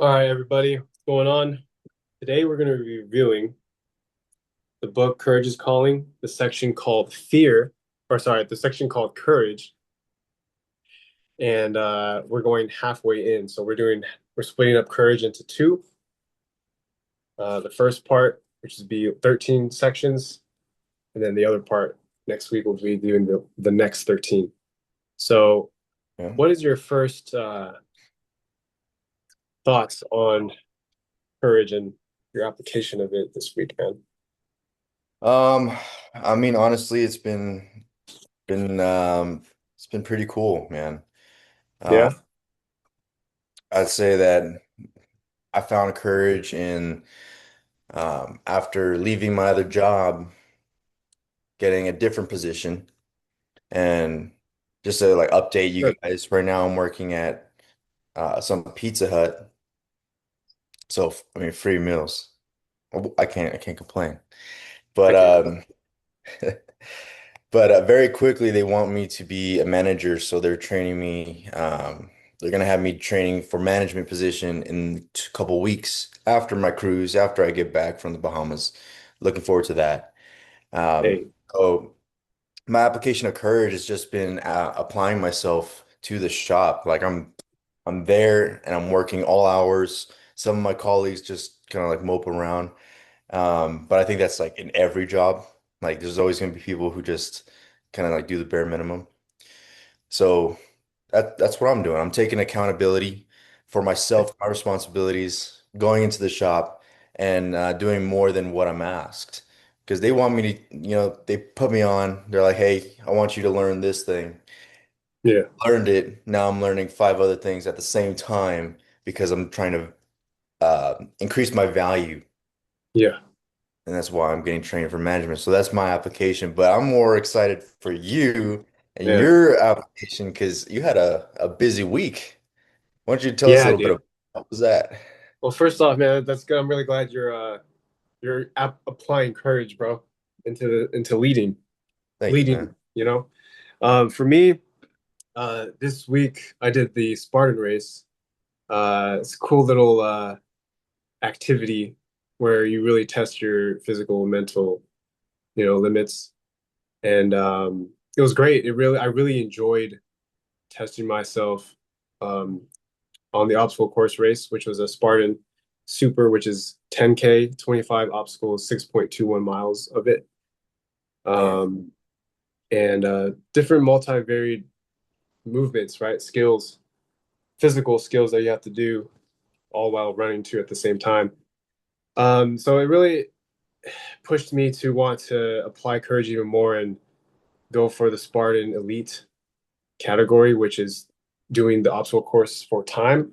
All right, everybody, what's going on? Today we're going to be reviewing the book Courage is Calling, the section called Fear, or sorry, the section called Courage, and we're going halfway in. So we're splitting up Courage into two. The first part, which is be 13 sections, and then the other part next week will be doing the next 13. So, Yeah. what is your first thoughts on courage and your application of it this week, man? Um, I mean, honestly, been it's been pretty cool, man. Uh, Yeah. I'd say that I found courage in after leaving my other job, getting a different position, and just to like update you Sure. guys, right now I'm working at some Pizza Hut, so I mean free meals. I can't complain. I But can't. But very quickly, they want me to be a manager, so they're training me. They're gonna have me training for management position in a couple weeks after my cruise, after I get back from the Bahamas. Looking forward to that. Hey, So my application of courage has just been applying myself to the shop. Like I'm there and I'm working all hours. Some of my colleagues just kind of like mope around. But I think that's like in every job. Like there's always going to be people who just kind of like do the bare minimum. So that's what I'm doing. I'm taking accountability for myself, my responsibilities, going into the shop and doing more than what I'm asked. Because they want me to, they put me on. They're like, hey, I want you to learn this thing. yeah, Learned it. Now I'm learning five other things at the same time because I'm trying to increase my value. yeah, And that's why I'm getting trained for management. So that's my application. But I'm more excited for you and man. your application because you had a busy week. Why don't you tell us a Yeah, little bit dude. about what was that? Well, first off, man, that's good. I'm really glad you're applying courage, bro, into Thank you, leading, man. you know. For me, this week I did the Spartan race. It's a cool little activity where you really test your physical and mental, limits. And it was great. I really enjoyed testing myself. Um, on the obstacle course race, which was a Spartan Super, which is 10K, 25 obstacles, 6.21 miles of it. Damn. Um, and different multivariate movements, right? Skills, physical skills that you have to do all while running two at the same time. So it really pushed me to want to apply courage even more and go for the Spartan Elite category, which is doing the obstacle course for time.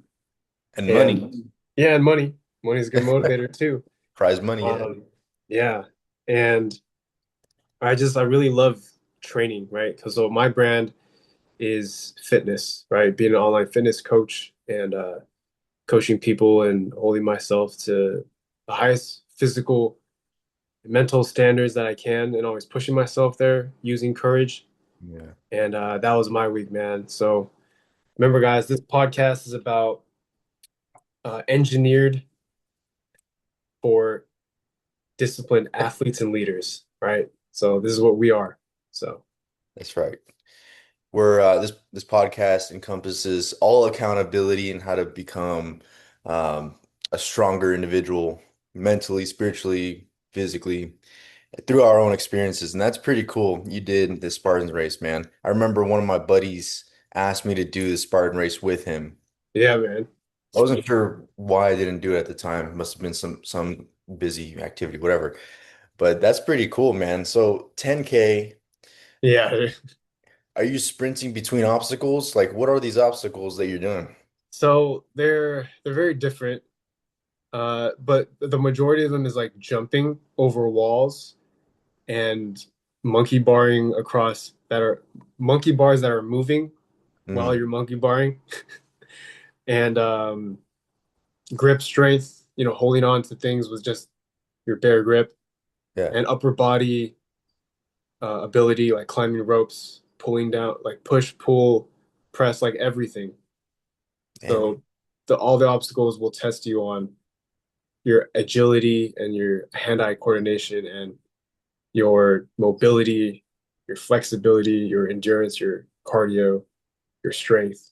And money. And yeah, and money. Money is a good motivator too. Prize money, yeah. Um, yeah, and I really love training, right? Because so my brand is fitness, right? Being an online fitness coach and coaching people and holding myself to the highest physical and mental standards that I can, and always pushing myself there using courage. Yeah. And that was my week, man. So remember, guys, this podcast is about engineered for disciplined athletes and leaders, right? So this is what we are. So That's right. Where this podcast encompasses all accountability and how to become um, a stronger individual mentally, spiritually, physically through our own experiences. And that's pretty cool. You did the Spartans race, man. I remember one of my buddies asked me to do the Spartan race with him. yeah, man. I wasn't sure why I didn't do it at the time. Must have been some busy activity, whatever. But that's pretty cool, man. So 10K, Yeah. are you sprinting between obstacles? Like, what are these obstacles that you're doing? So they're very different. But the majority of them is like jumping over walls and monkey barring across that are monkey bars that are moving while Mm, you're monkey barring and grip strength, holding on to things with just your bare grip yeah. and upper body ability, like climbing ropes, pulling down, like push, pull, press, like everything. Damn. So all the obstacles will test you on your agility and your hand-eye coordination and your mobility, your flexibility, your endurance, your cardio, your strength,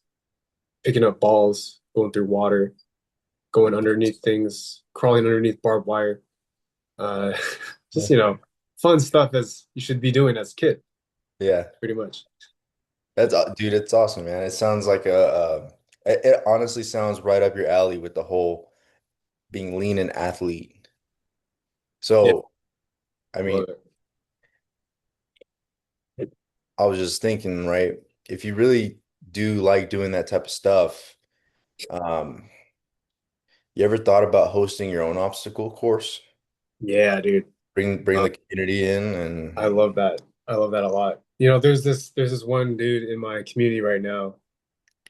picking up balls, going through water, going underneath things, crawling underneath barbed wire. Uh, just, fun stuff as you should be doing as a kid, Yeah. pretty much. Dude, it's awesome, man. It sounds like it honestly sounds right up your alley with the whole being lean and athlete. Yeah, So, I mean, love it. I was just thinking, right? If you really do like doing that type of stuff, um, you ever thought about hosting your own obstacle course? Yeah, dude. Bring Uh, the community in I and love that. I love that a lot. There's this one dude in my community right now,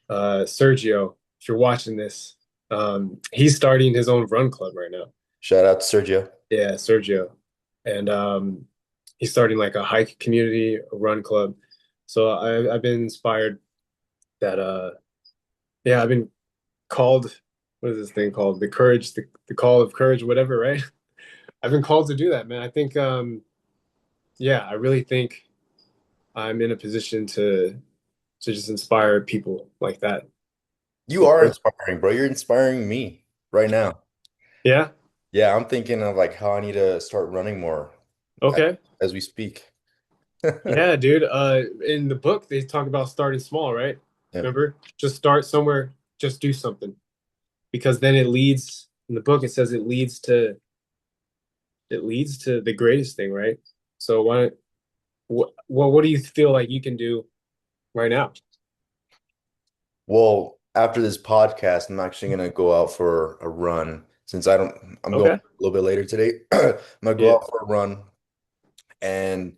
Sergio. If you're watching this, he's starting his own run club right now. shout out to Sergio. Yeah, Sergio. And he's starting like a hike community, a run club. So I've been inspired that yeah, I've been called, what is this thing called? The courage, the call of courage, whatever, right? I've been called to do that, man. I think yeah, I really think I'm in a position to just inspire people like that. You are inspiring, bro. You're inspiring me right now. Yeah. Yeah, I'm thinking of like how I need to start running more as, Okay. as we speak. Yeah, dude. In the book they talk about starting small, right? Yeah. Remember? Just start somewhere, just do something. Because then it leads in the book it says it leads to the greatest thing, right? So what do you feel like you can do right now? Well, after this podcast, I'm actually gonna go out for a run since I'm going Okay. a little bit later today. I'm gonna go Yeah. out for a run and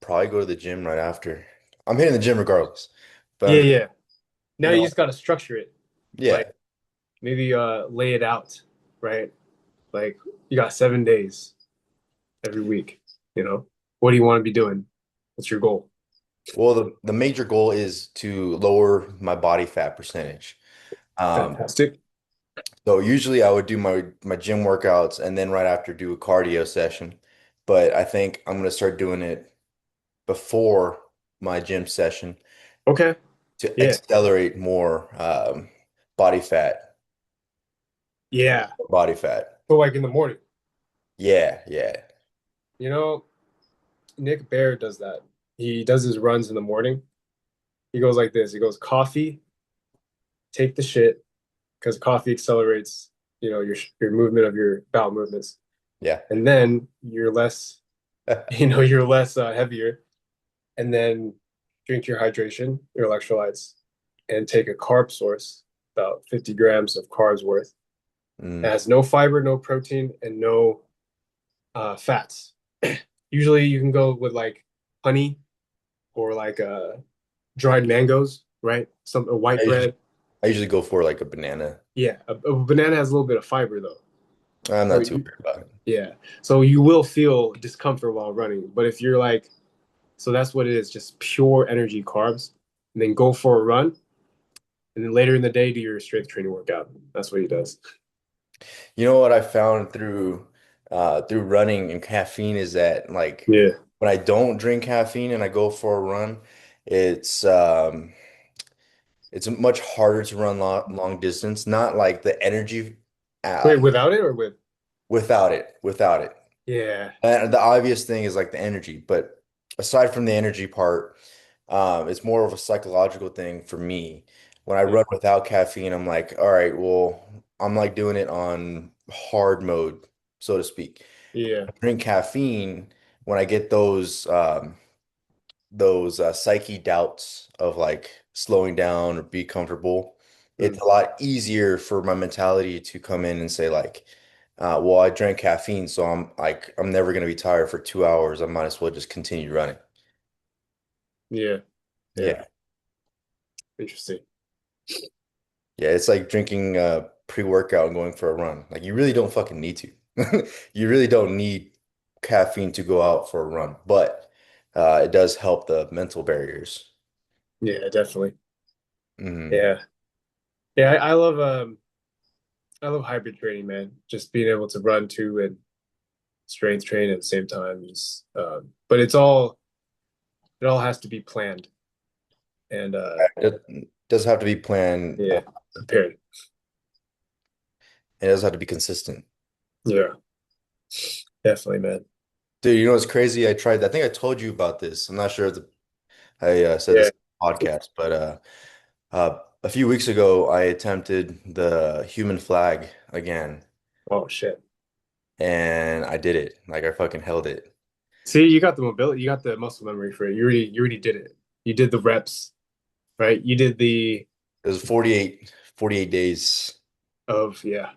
probably go to the gym right after. I'm hitting the gym regardless. But Yeah, I'm, yeah. Now you you know, just got to structure it. Like yeah. maybe lay it out, right? Like you got 7 days every week, you know? What do you want to be doing? What's your goal? Well, the major goal is to lower my body fat percentage. Um, Fantastic. so usually I would do my gym workouts and then right after do a cardio session. But I think I'm gonna start doing it before my gym session Okay. to Yeah. accelerate more body fat. Yeah. Body fat. So like in the morning, Yeah, yeah. you know, Nick Bear does that. He does his runs in the morning. He goes like this. He goes coffee, take the shit, because coffee accelerates, your movement of your bowel movements. Yeah. And then you're less, you're less heavier. And then drink your hydration, your electrolytes, and take a carb source, about 50 grams of carbs worth. It Mm. has no fiber, no protein, and no fats. Usually you can go with like honey or like dried mangoes, right? Some a white I usually, bread. I usually go for like a banana. Yeah, a banana has a little bit of fiber though. I'm So not too worried about it. yeah, so you will feel discomfort while running. But if you're like, so that's what it is, just pure energy carbs, and then go for a run, and then later in the day do your strength training workout. That's what he does. You know what I found through running and caffeine is that like Yeah, when I don't drink caffeine and I go for a run, it's um it's much harder to run long distance. Not like the energy wait, uh, without it or with? without it. Yeah, And the obvious thing is like the energy, but aside from the energy part, it's more of a psychological thing for me. When I yeah, run without caffeine, I'm like, all right, well, I'm like doing it on hard mode, so to speak. yeah. Drink caffeine when I get those psyche doubts of like slowing down or be comfortable. It's Mm, a lot easier for my mentality to come in and say like, well, I drank caffeine, so I'm never gonna be tired for 2 hours. I might as well just continue running. yeah, yeah. Yeah. Interesting. Yeah, it's like drinking pre-workout and going for a run. Like you really don't fucking need to. You really don't need caffeine to go out for a run, but it does help the mental barriers. Yeah, definitely. Mhm. Yeah. Yeah, I love hybrid training, man. Just being able to run too and strength train at the same time. Just but it all has to be planned and It does have to be planned. yeah, prepared. It does have to be consistent. Yeah, definitely, man. Dude, you know what's crazy? I think I told you about this. I'm not sure if I said Yeah. this on the podcast, but a few weeks ago, I attempted the human flag again, Oh shit. and I did it. Like I fucking held it. See, you got the mobility, you got the muscle memory for it. You already did it. You did the reps, right? You did the It was 48 days of yeah,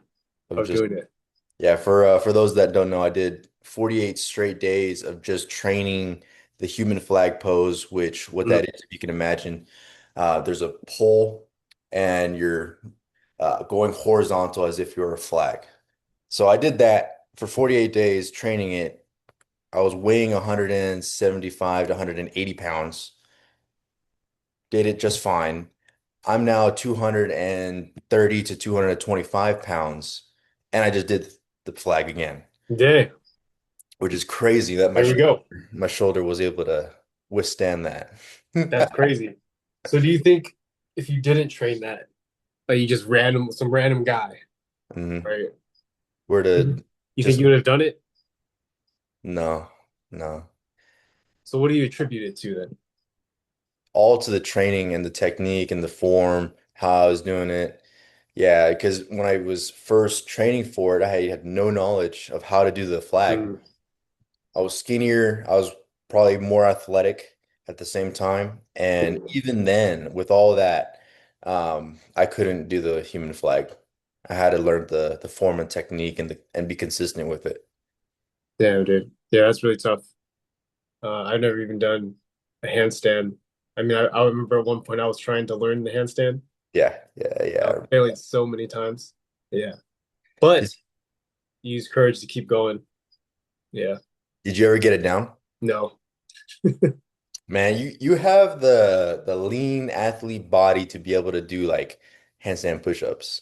of of just, doing it. yeah, for those that don't know, I did 48 straight days of just training the human flag pose, which what Mm. that is, if you can imagine, there's a pole and you're going horizontal as if you're a flag. So I did that for 48 days training it. I was weighing 175 to 180 pounds, did it just fine. I'm now 230 to 225 pounds, and I just did the flag again, Yeah, which is crazy that there we go. my shoulder was able to withstand that. That's crazy. So do you think if you didn't train that, like you just some random guy, Mhm. right? Were to You think just you would have done it? no, no. So what do you attribute it to then? All to the training and the technique and the form, how I was doing it. Yeah, because when I was first training for it, I had no knowledge of how to do the flag. Mm. I was skinnier. I was probably more athletic at the same time. And even then, with all that, I couldn't do the human flag. I had to learn the form and technique and be consistent with it. Damn, dude. Yeah, that's really tough. I've never even done a handstand. I mean, I remember at one point I was trying to learn the handstand. Yeah, yeah, I was yeah. failing so many times. Yeah, but Did, you use courage to keep going. Yeah, did you ever get it down? no. Man, you have the lean athlete body to be able to do like handstand push-ups.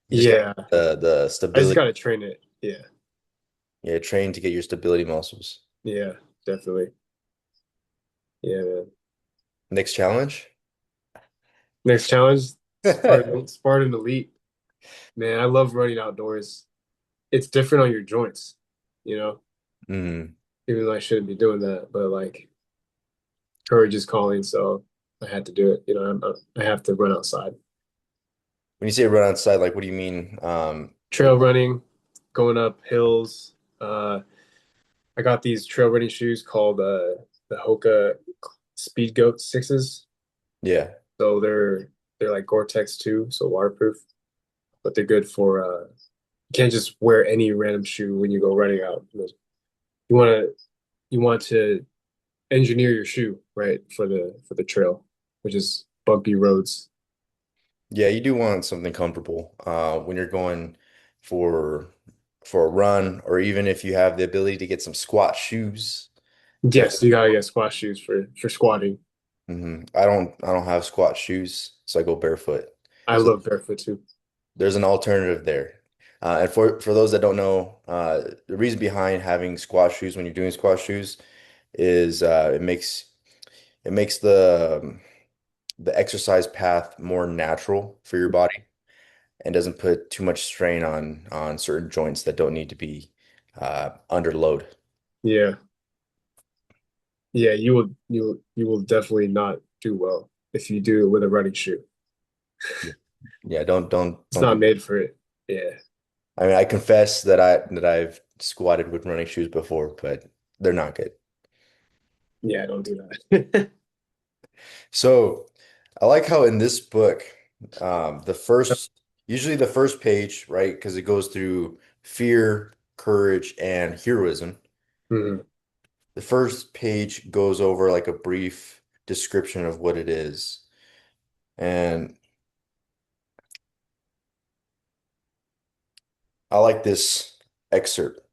You just got Yeah, the I just stability. gotta train it. Yeah, Yeah, train to get your stability muscles. yeah, definitely. Yeah, man. Next challenge? Next challenge, Spartan Elite. Man, I love running outdoors. It's different on your joints, you know, Mm. even though I shouldn't be doing that, but like courage is calling, so I had to do it. You know, I have to run outside. When you say run outside, like what do you mean? Trail running, going up hills. I got these trail running shoes called the Hoka Speed Goat sixes. Yeah. So they're like Gore-Tex too, so waterproof, but they're good for you can't just wear any random shoe when you go running out. You want to you want to engineer your shoe right for the trail, which is bumpy roads. Yeah, you do want something comfortable when you're going for for a run, or even if you have the ability to get some squat shoes. That Yes, you gotta get squash shoes for squatting. I don't have squat shoes, so I go barefoot. I So love barefoot too. there's an alternative there. And for those that don't know, the reason behind having squat shoes when you're doing squat shoes is it makes the exercise path more natural for your body and doesn't put too much strain on certain joints that don't need to be under load. Yeah, yeah, you will definitely not do well if you do it with a running shoe. Yeah, yeah, It's don't not do. made for it. Yeah, I mean, I confess that I've squatted with running shoes before, but they're not good. yeah, don't do that. So I like how in this book, the first, usually the first page, right? Because it goes through fear, courage, and heroism. Mhm. The first page goes over like a brief description of what it is. And I like this excerpt. It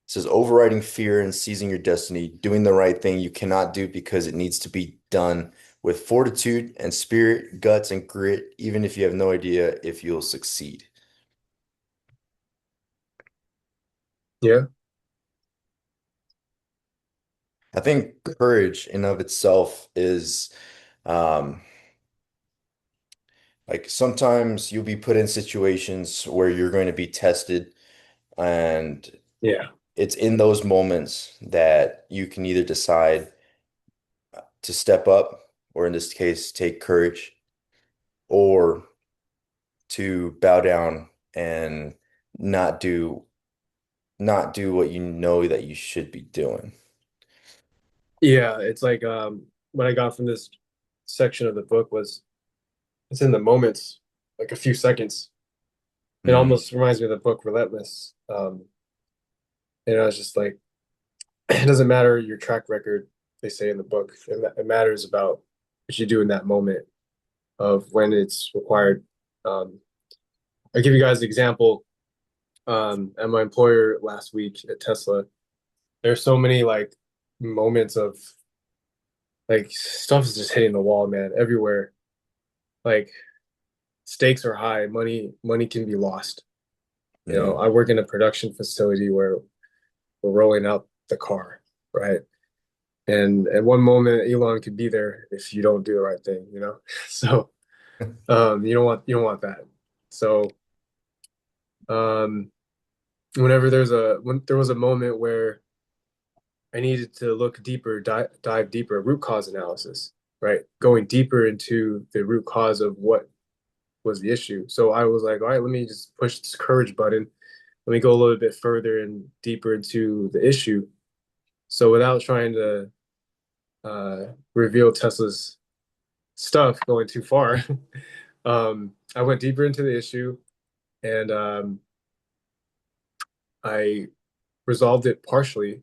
says, overriding fear and seizing your destiny, doing the right thing you cannot do because it needs to be done with fortitude and spirit, guts and grit, even if you have no idea if you'll succeed. Yeah. I think courage in of itself is um, like sometimes you'll be put in situations where you're going to be tested, and Yeah. it's in those moments that you can either decide to step up, or in this case, take courage, or to bow down and not do not do what you know that you should be doing. Yeah. It's like what I got from this section of the book was it's in the moments, like a few seconds. It Mm, almost reminds me of the book Relentless. And I was just like, it doesn't matter your track record, they say in the book. It matters about what you do in that moment of when it's required. Um, I'll give you guys an example. At my employer last week at Tesla, there's so many like moments of like stuff is just hitting the wall, man, everywhere. Like stakes are high, money can be lost. You know, yeah. I work in a production facility where we're rolling out the car, right? And at one moment, Elon could be there if you don't do the right thing, you know? So you don't want that. So um when there was a moment where I needed to look deeper, dive deeper, root cause analysis, right? Going deeper into the root cause of what was the issue. So I was like, all right, let me just push this courage button. Let me go a little bit further and deeper into the issue. So without trying to reveal Tesla's stuff going too far, I went deeper into the issue and I resolved it partially.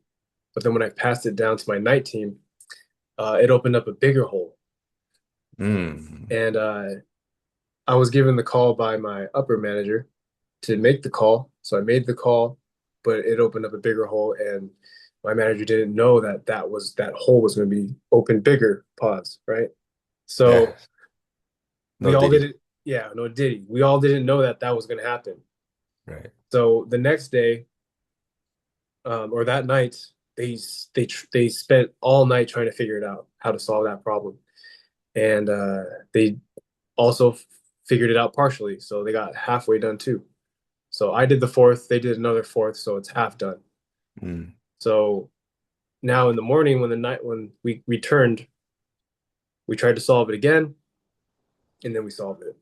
But then when I passed it down to my night team, it opened up a bigger hole. Mm, And I was given the call by my upper manager to make the call. So I made the call, but it opened up a bigger hole. And my manager didn't know that that hole was going to be open bigger. Pause. Right. yeah. So we No all did diddy. it. Yeah, no diddy. We all didn't know that that was going to happen. Right. So the next day, or that night, they spent all night trying to figure it out, how to solve that problem, and they also figured it out partially. So they got halfway done too. So I did the fourth, they did another fourth, so it's half done. Mm, So now in the morning, when we returned, we tried to solve it again, and then we solved it.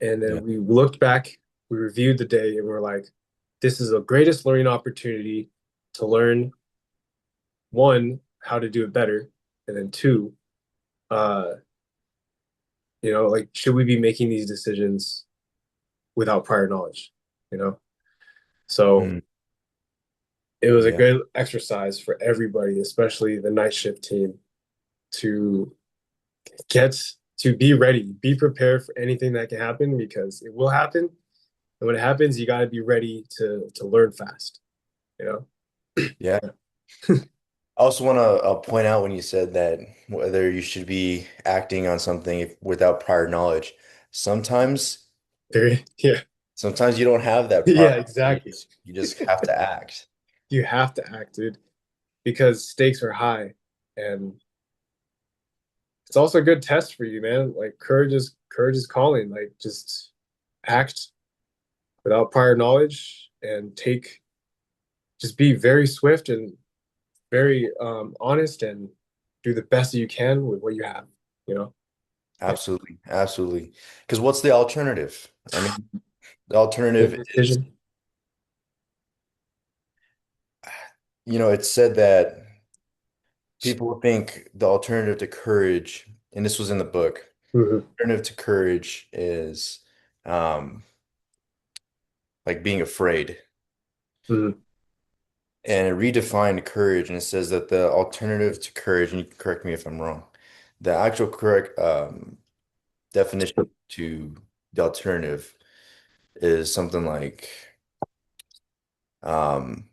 And yeah. then we looked back, we reviewed the day, and we are like, this is the greatest learning opportunity to learn one, how to do it better, and then two, uh, like should we be making these decisions without prior knowledge? You know? So Mm, it was a yeah. good exercise for everybody, especially the night shift team, to get to be ready, be prepared for anything that can happen because it will happen. And when it happens, you got to be ready to learn fast, you know? Yeah. Yeah. I also want to point out when you said that whether you should be acting on something without prior knowledge, sometimes Yeah. sometimes you don't have that prior Yeah, exactly. knowledge. You just have to act. You have to act, dude, because stakes are high. And it's also a good test for you, man. Like courage is calling. Like just act without prior knowledge and just be very swift and very honest and do the best that you can with what you have, you know? Yeah. Absolutely. Absolutely. Because what's the alternative? I mean, the alternative is, Indecision. it's said that people think the alternative to courage, and this was in the book, Hmm. alternative to courage is um like being afraid. Hmm. And it redefined courage, and it says that the alternative to courage, and you can correct me if I'm wrong, the actual correct definition to the alternative is something like um,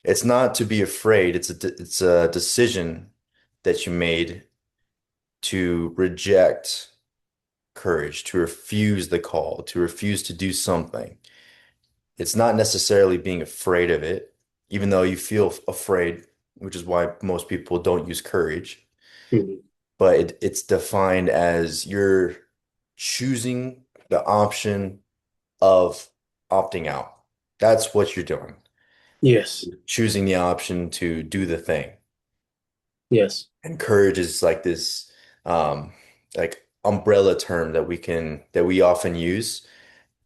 it's not to be afraid, it's a decision that you made to reject courage, to refuse the call, to refuse to do something. It's not necessarily being afraid of it, even though you feel afraid, which is why most people don't use courage. Mhm. But it's defined as you're choosing the option of opting out. That's what you're doing. Yes. Choosing the option to do the thing. Yes. And courage is like this um like umbrella term that we often use,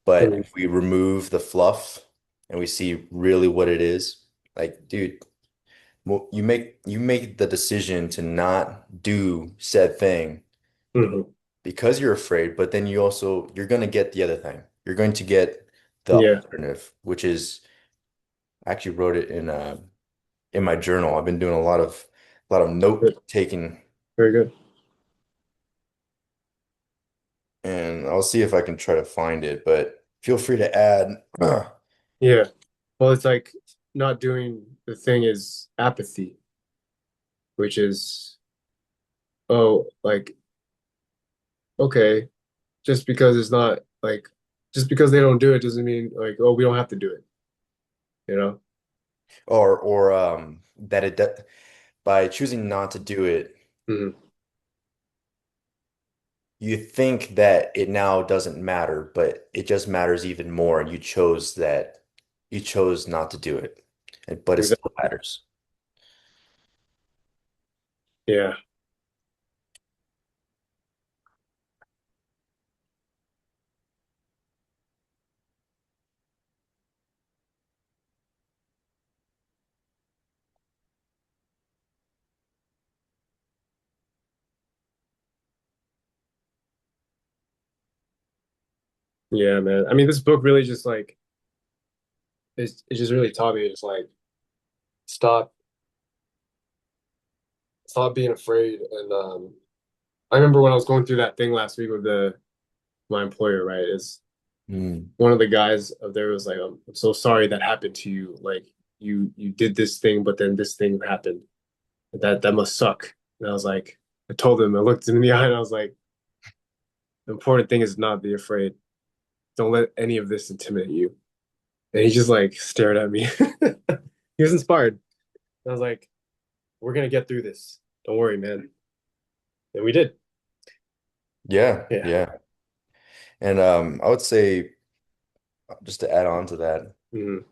but Mhm. if we remove the fluff and we see really what it is, like dude, well, you make the decision to not do said thing Mhm. because you're afraid, but then you're going to get the other thing. You're going to get the Yeah. alternative, which is I actually wrote it in my journal. I've been doing a lot of note Good. taking, Very good. and I'll see if I can try to find it, but feel free to add. Yeah. Well, it's like not doing the thing is apathy, which is, oh, like, okay, just because it's not like, just because they don't do it doesn't mean like, oh, we don't have to do it, you know? Or that by choosing not to do it, Mhm. you think that it now doesn't matter, but it just matters even more, and you chose not to do it, but it still Exactly. matters. Yeah. Yeah, man. I mean, this book really just like, it just really taught me just like, stop, stop being afraid. And I remember when I was going through that thing last week with my employer, right? Is Mm. one of the guys up there was like, I'm so sorry that happened to you. Like you did this thing, but then this thing happened. That must suck. And I was like, I told him, I looked him in the eye and I was like, the important thing is not be afraid. Don't let any of this intimidate you. And he just like stared at me. He was inspired. And I was like, we're gonna get through this. Don't worry, man. And we did. Yeah, Yeah. yeah. And I would say just to add on to that, Mhm.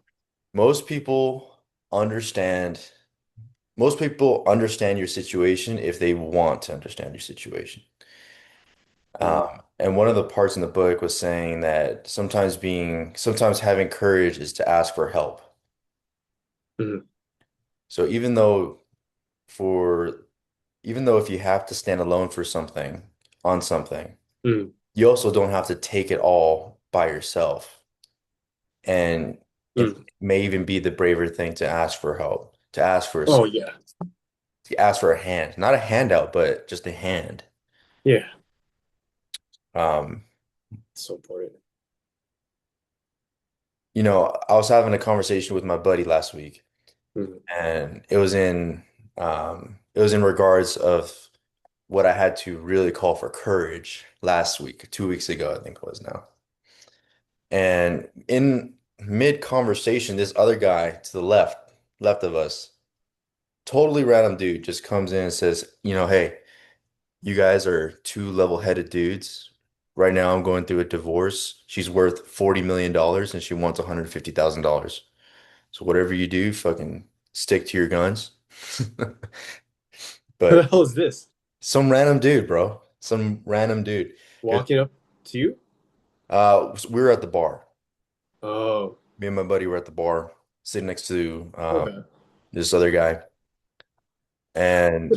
most people understand most people understand your situation if they want to understand your situation. Mhm. And one of the parts in the book was saying that sometimes having courage is to ask for help. Mhm. So for even though if you have to stand alone for something on something, Mhm. you also don't have to take it all by yourself. And it Mhm. may even be the braver thing to ask for help, Oh yeah. to ask for a hand, not a handout, but just a hand. Yeah. Um, So important. I was having a conversation with my buddy last week, Mhm. and it was in regards of what I had to really call for courage last week, 2 weeks ago, I think it was now. And in mid conversation, this other guy to the left of us, totally random dude, just comes in and says, hey, you guys are two level-headed dudes. Right now, I'm going through a divorce. She's worth $40 million dollars and she wants $150,000. So whatever you do, fucking stick to your guns. Who the But hell is this? some random dude, bro. Some random dude. 'Cause, Walking up to you? we were at the bar. Oh, Me and my buddy were at the bar, sitting next to okay. this other guy, and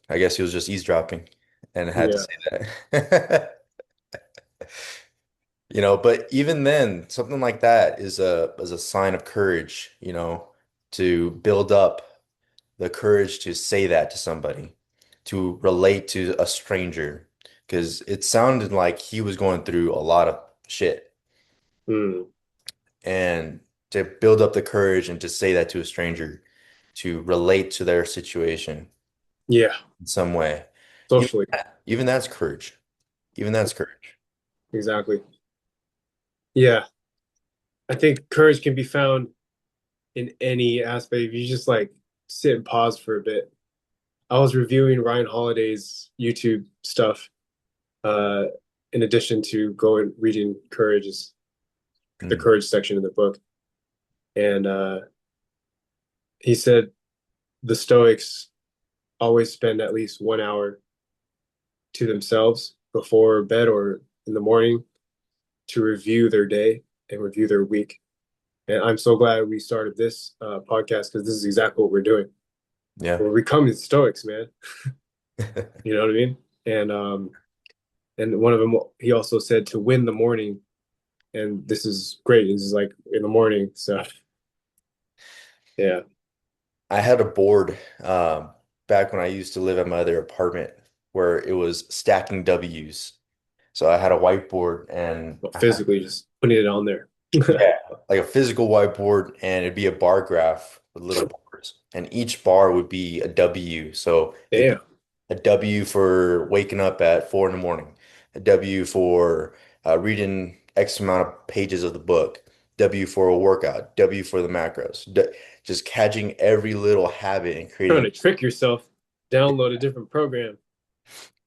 I guess he was just eavesdropping, and I had to Yeah. say that. But even then, something like that is a sign of courage, to build up the courage to say that to somebody, to relate to a stranger, because it sounded like he was going through a lot of shit, Mm. and to build up the courage and to say that to a stranger, to relate to their situation. Yeah, in some way. Even socially. even that's courage. Even that's courage. Exactly. Yeah. I think courage can be found in any aspect. If you just like sit and pause for a bit. I was reviewing Ryan Holiday's YouTube stuff, uh, in addition to going reading Courage's the Mm. Courage section in the book. And he said the Stoics always spend at least 1 hour to themselves before bed or in the morning to review their day and review their week. And I'm so glad we started this podcast because this is exactly what we're doing. Yeah. We're becoming Stoics, man. You know what I mean? And one of them, he also said to win the morning, and this is great. This is like in the morning, so yeah. I had a board back when I used to live at my other apartment where it was stacking W's. So I had a whiteboard and Well, physically, just putting it on there. yeah, like a physical whiteboard, and it'd be a bar graph with little bars, and each bar would be a W. So it'd be Damn, a W for waking up at 4 in the morning, a W for reading X amount of pages of the book, W for a workout, W for the macros. Just catching every little habit and trying to trick yourself. Download a different program.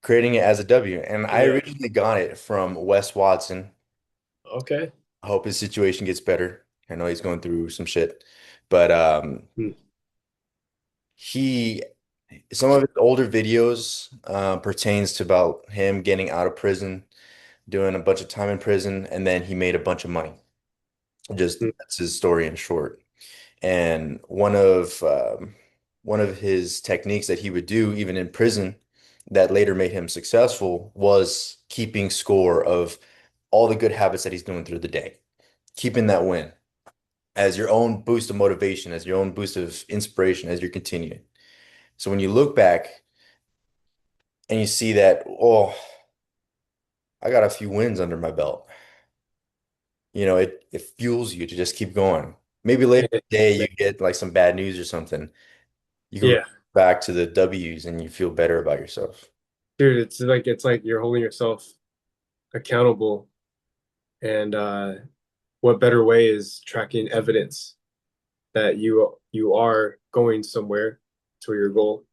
creating it as a W. And I Yeah. originally got it from Wes Watson. Okay. I hope his situation gets better. I know he's going through some shit, but Hmm. he some of his older videos pertains to about him getting out of prison, doing a bunch of time in prison, and then he made a bunch of money. Just Hmm. that's his story in short. And one of his techniques that he would do even in prison that later made him successful was keeping score of all the good habits that he's doing through the day, keeping that win as your own boost of motivation, as your own boost of inspiration as you're continuing. So when you look back and you see that, oh, I got a few wins under my belt, it fuels you to just keep going. Maybe later in Yeah, the day man. you get like some bad news or something. You can Yeah, go back to the W's and you feel better about yourself. dude. It's like you're holding yourself accountable, and what better way is tracking evidence that you are going somewhere to your goal.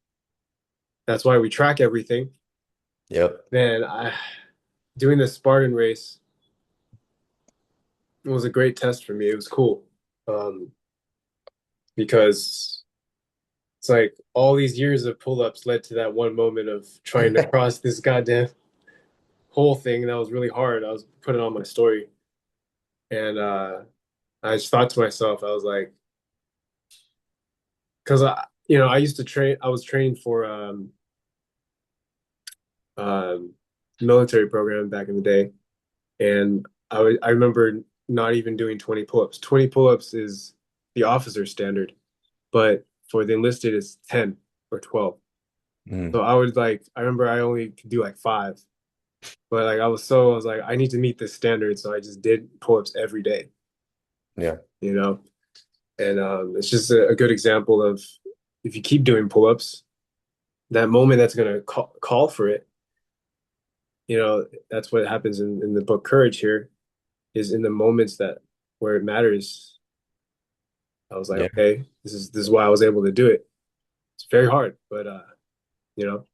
That's why we track everything. Yep. Man, doing the Spartan race was a great test for me. It was cool, um, because it's like all these years of pull-ups led to that one moment of trying to cross this goddamn whole thing that was really hard. I was putting on my story, and I just thought to myself, I was like, because I used to train. I was trained for um, military program back in the day, and I remember not even doing 20 pull-ups. 20 pull-ups is the officer standard, but for the enlisted it's 10 or 12. Mm, So I remember I only could do like five, but like I was like I need to meet this standard, so I just did pull-ups every day, yeah. you know. And it's just a good example of if you keep doing pull-ups, that moment that's gonna call for it, that's what happens in the book Courage here is in the moments that where it matters. I was like, Yeah. okay, this is why I was able to do it. It's very hard, but you know,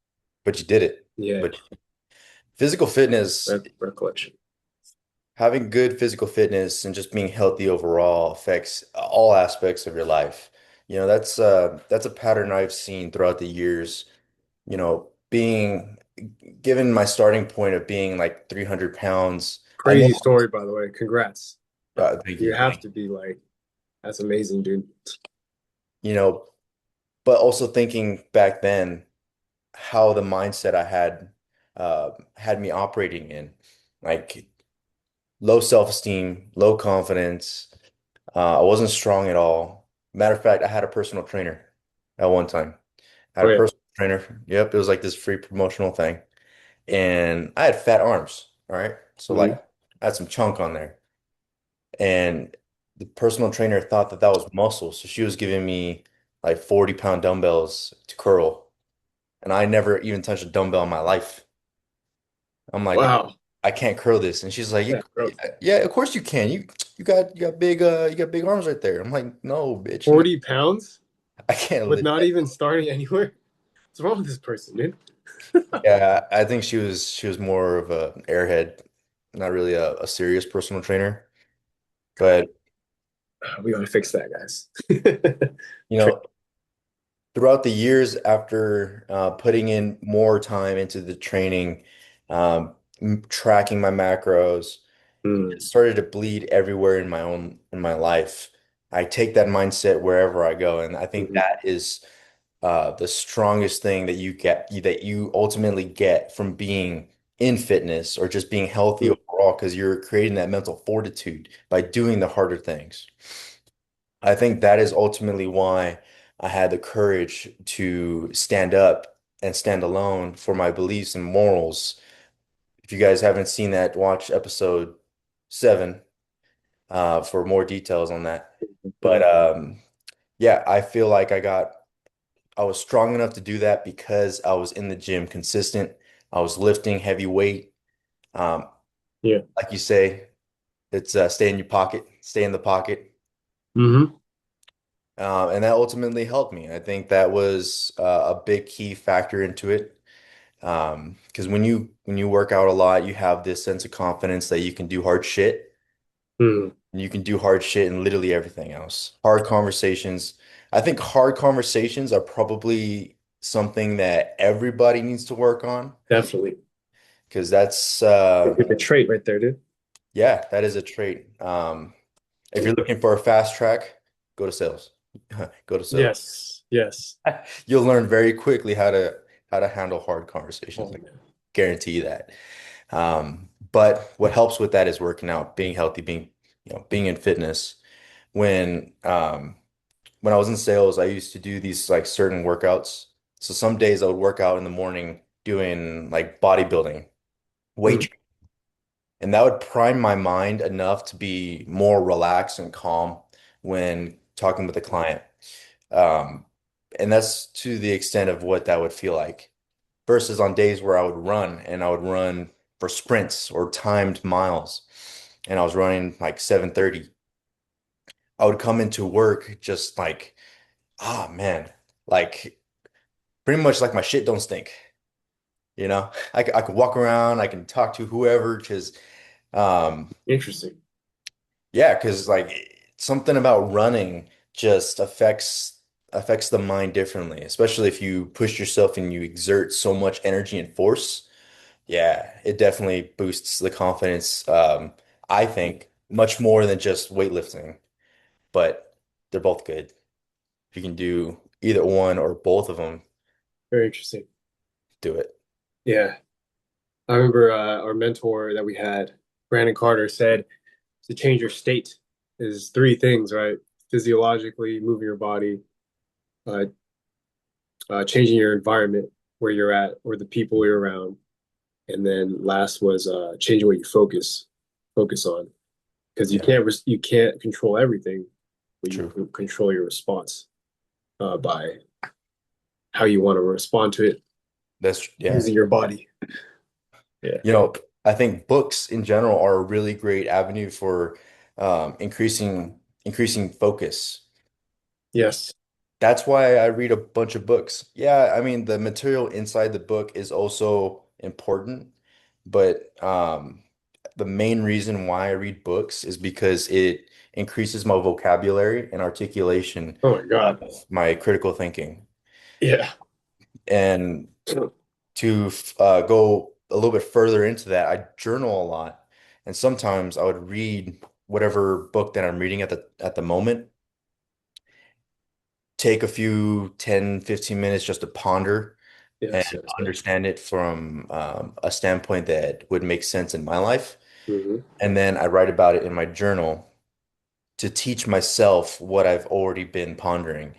But you did it. yeah, But physical fitness, recollection. having good physical fitness and just being healthy overall affects all aspects of your life. That's a pattern I've seen throughout the years. Being given my starting point of being like 300 pounds, I know, Crazy story, by the way. Congrats. thank You you. have to be like, that's amazing, dude. You know, but also thinking back then how the mindset I had me operating in, like low self-esteem, low confidence. I wasn't strong at all. Matter of fact, I had a personal trainer at one time. I Oh had a yeah. personal trainer. Yep, it was like this free promotional thing. And I had fat arms. All right. So like Hmm. I had some chunk on there. And the personal trainer thought that that was muscle. So she was giving me like 40-pound dumbbells to curl. and I never even touched a dumbbell in my life. I'm like, Wow. I can't curl this. And she's like, Yeah, growth. yeah, of course you can. You got big arms right there. I'm like, no, bitch, no, 40 pounds I can't with lift not that. even starting anywhere. What's wrong with this person, man? Yeah, I think she was more of a airhead, not really a serious personal trainer. But We gotta fix that, guys. you Tra- know, throughout the years after putting in more time into the training, tracking my macros, it Mm, started to bleed everywhere in my life. I take that mindset wherever I go, and I think mhm, that is the strongest thing that you ultimately get from being in fitness or just being healthy mm, overall, because you're creating that mental fortitude by doing the harder things. I think that is ultimately why I had the courage to stand up and stand alone for my beliefs and morals. If you guys haven't seen that, watch episode 7 for more details on that. But mm, yeah, I feel like I was strong enough to do that because I was in the gym consistent. I was lifting heavy weight. Um, yeah. like you say, it's stay in your pocket, stay in the pocket. Hmm. And that ultimately helped me. I think that was a big key factor into it. Because when you work out a lot, you have this sense of confidence that you can do hard shit. Mm, And you can do hard shit and literally everything else. Hard conversations. I think hard conversations are probably something that everybody needs to work on definitely. because that's It's a trait right there, dude. yeah, that is a trait. If you're looking for a fast track, go to sales. Go to sales. Yes. Yes. You'll learn very quickly how to handle hard conversations. Oh I man. guarantee you that. But what helps with that is working out, being healthy, being in fitness. When when I was in sales, I used to do these like certain workouts. So some days I would work out in the morning doing like bodybuilding, weight Mm, training, and that would prime my mind enough to be more relaxed and calm when talking with a client. Um, and that's to the extent of what that would feel like. Versus on days where I would run and I would run for sprints or timed miles, and I was running like 7:30. I would come into work just like, ah man, like pretty much like my shit don't stink. I could walk around, I can talk to whoever because um interesting. yeah, because like something about running just affects the mind differently, especially if you push yourself and you exert so much energy and force. Yeah, it definitely boosts the confidence. I think much more than just weightlifting, but they're both good. If you can do either one or both of them, Very interesting. do it. Yeah. I remember our mentor that we had, Brandon Carter, said to change your state is three things, right? Physiologically, moving your body, uh, changing your environment where you're at or the people you're around, and then last was changing what you focus on because Yeah, you can't control everything, but you true. can control your response by how you want to respond to it Yeah. using your body. Yeah. You know, I think books in general are a really great avenue for increasing focus. Yes. That's why I read a bunch of books. Yeah, I mean the material inside the book is also important, but the main reason why I read books is because it increases my vocabulary and articulation Oh my God. of my critical thinking. Yeah. And to go a little bit further into that, I journal a lot, and sometimes I would read whatever book that I'm reading at the moment, take a few 10, 15 minutes just to ponder and Yes. Yes. Yes. understand it from a standpoint that would make sense in my life. Hmm. And then I write about it in my journal to teach myself what I've already been pondering.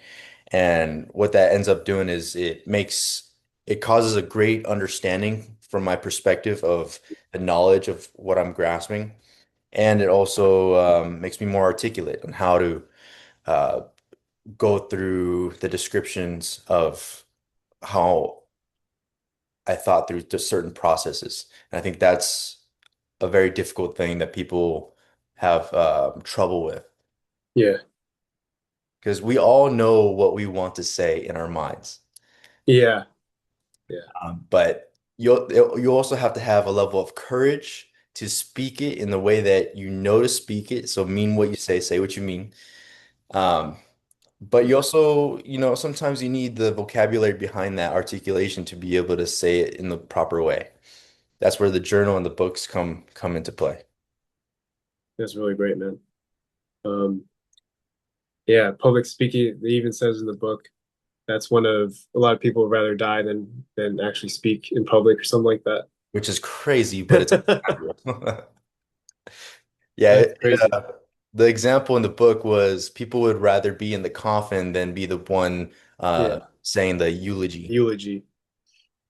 And what that ends up doing is it causes a great understanding from my perspective of the knowledge of what I'm grasping. And it also makes me more articulate on how to uh, go through the descriptions of how I thought through just certain processes. And I think that's a very difficult thing that people have trouble with Yeah. because we all know what we want to say in our minds. Yeah. Yeah. But you also have to have a level of courage to speak it in the way that you know to speak it. So mean what you say what you mean. Um, but you also, sometimes you need the vocabulary behind that articulation to be able to say it in the proper way. That's where the journal and the books come into play. That's really great, man. Um, yeah, public speaking, it even says in the book that's one of a lot of people would rather die than actually speak in public or something like that. Which is crazy, but it's accurate. Yeah, That's crazy. the example in the book was people would rather be in the coffin than be the one Yeah. saying the eulogy. Eulogy.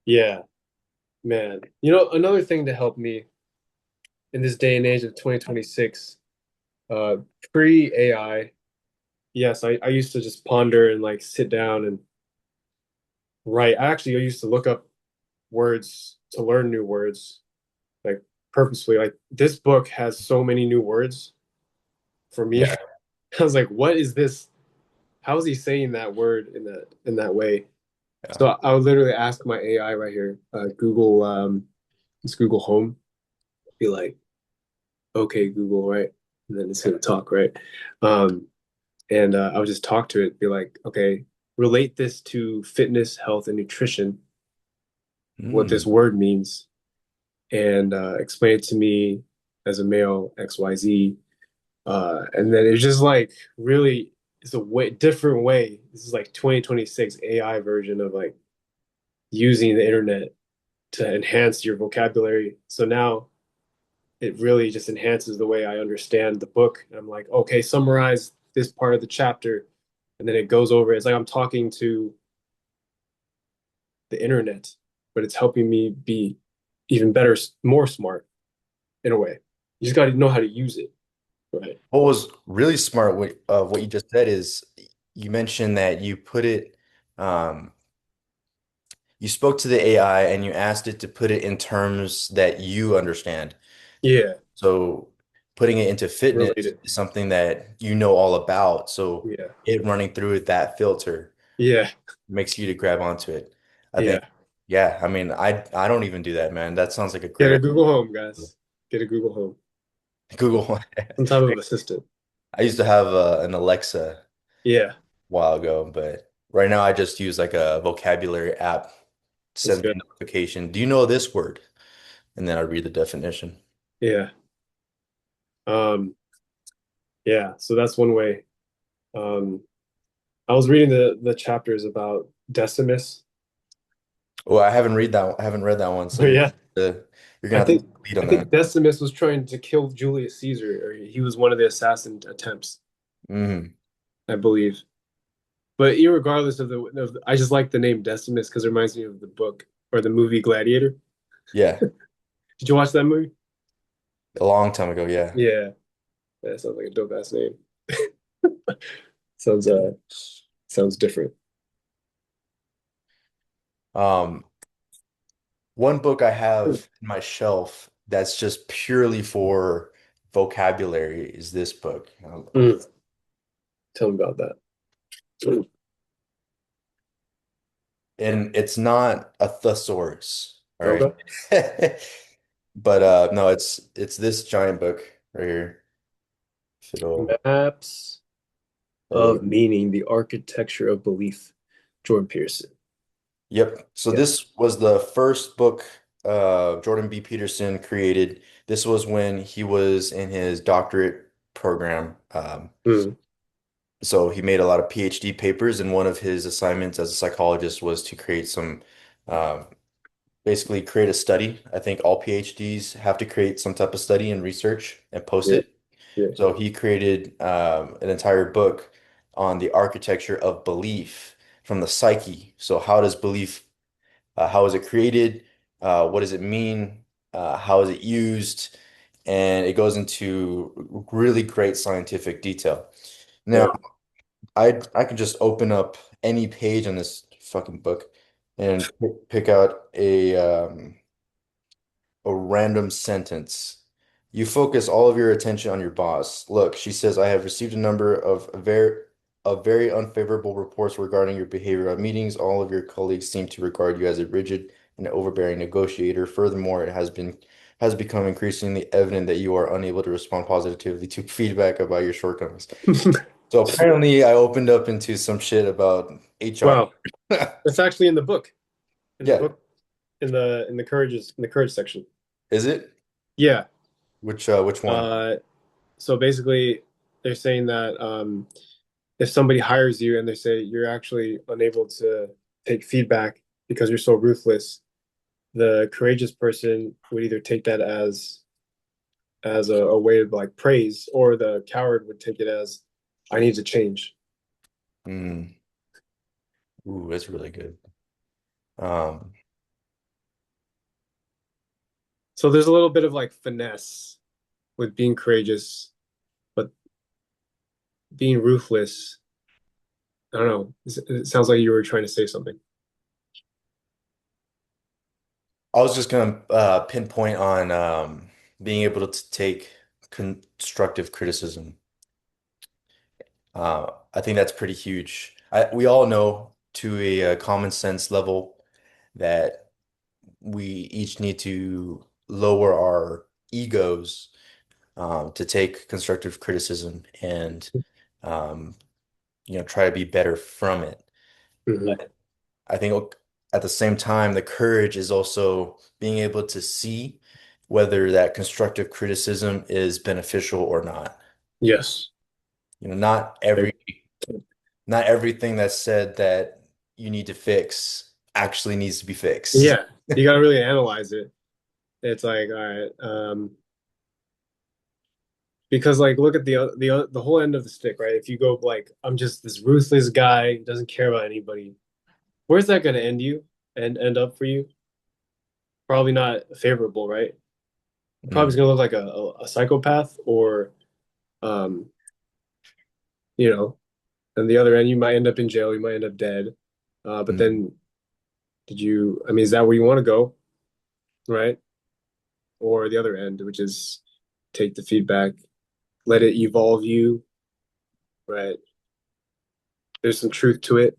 Yeah, man. You know, another thing to help me in this day and age of 2026, uh, pre-AI, yes, I used to just ponder and like sit down and write. I used to look up words to learn new words, like purposefully. Like this book has so many new words for me. Yeah. I was like, what is this? How is he saying that word in that way? Yeah. So I would literally ask my AI right here, Google, it's Google Home, be like, okay, Google, right? And then it's gonna talk, right? Um, and I would just talk to it, be like, okay, relate this to fitness, health, and nutrition, what Mm. this word means, and explain it to me as a male, XYZ. And then it's just like really, it's a way different way. This is like 2026 AI version of like using the internet to enhance your vocabulary. So now it really just enhances the way I understand the book. And I'm like, okay, summarize this part of the chapter. And then it goes over. It's like I'm talking to the internet, but it's helping me be even better, more smart in a way. You just got to know how to use it, right? What was really smart what you just said is you mentioned that um, you spoke to the AI and you asked it to put it in terms that you understand. Yeah, So putting it into fitness related. is something that you know all about. So Yeah, it running through that filter yeah, makes you to grab onto it. I think, yeah. yeah, I mean, I don't even do that, man. That sounds like a Get great a Google Home, idea. guys. Get a Google Home. Google. Some type of assistant. I used to have an Alexa a Yeah, while ago, but right now I just use like a vocabulary app. that's Sends me good. a notification. Do you know this word? And then I read the definition. Yeah. Um, yeah, so that's one way. Um, I was reading the chapters about Decimus. Oh, I haven't read that one, so Yeah, you're gonna have to lead I on that. think Decimus was trying to kill Julius Caesar, or he was one of the assassin attempts, Hmm. I believe. But irregardless I just like the name Decimus because it reminds me of the book or the movie Gladiator. Yeah, Did you watch that movie? a long time ago. Yeah. Yeah, that sounds like a dope ass name. Sounds sounds different. Um, One book I have in my shelf that's just purely for vocabulary is this book. Mm, tell me about that. Mm, And it's not a thesaurus, all right? okay. But no, it's this giant book right here. If it'll Maps load. of Meaning, the Architecture of Belief, Jordan Peterson. Yep. So Yeah. this was the first book Jordan B. Peterson created. This was when he was in his doctorate program. Mm, So he made a lot of PhD papers, and one of his assignments as a psychologist was to create um, basically create a study. I think all PhDs have to create some type of study and research and post yeah, it. yeah, So he created an entire book on the architecture of belief from the psyche. So how does belief, how is it created? What does it mean? How is it used? And it goes into really great scientific detail. Now, yeah. I can just open up any page on this fucking book. and pick out a random sentence. You focus all of your attention on your boss. Look, she says, I have received a number of very unfavorable reports regarding your behavior at meetings. All of your colleagues seem to regard you as a rigid and overbearing negotiator. Furthermore, has become increasingly evident that you are unable to respond positively to feedback about your shortcomings. So apparently I opened up into some shit about HR. Wow, that's actually in the book. In the Yeah, book, in the courage section. is it? Yeah. Which one? Uh, so basically, they're saying that if somebody hires you and they say you're actually unable to take feedback because you're so ruthless, the courageous person would either take that as a way of like praise, or the coward would take it as I need to change. Mm, ooh, that's really good. Um, So there's a little bit of like finesse with being courageous, but being ruthless, I don't know. It sounds like you were trying to say something. I was just gonna pinpoint on being able to take constructive criticism. I think that's pretty huge. We all know to a common sense level that we each need to lower our egos to take constructive criticism and um, try to be better from it. Hmm. I think at the same time, the courage is also being able to see whether that constructive criticism is beneficial or not. Yes. You know, not everything that's said that you need to fix actually needs to be fixed. Yeah, you got to really analyze it. It's like, all right, because like look at the whole end of the stick, right? If you go like, I'm just this ruthless guy, doesn't care about anybody. Where's that going to end you and end up for you? Probably not favorable, right? Probably Mm, going to look like a psychopath, or um, you know, and the other end, you might end up in jail, you might end up dead. But mm. then, I mean, is that where you want to go, right? Or the other end, which is take the feedback, let it evolve you, right? There's some truth to it,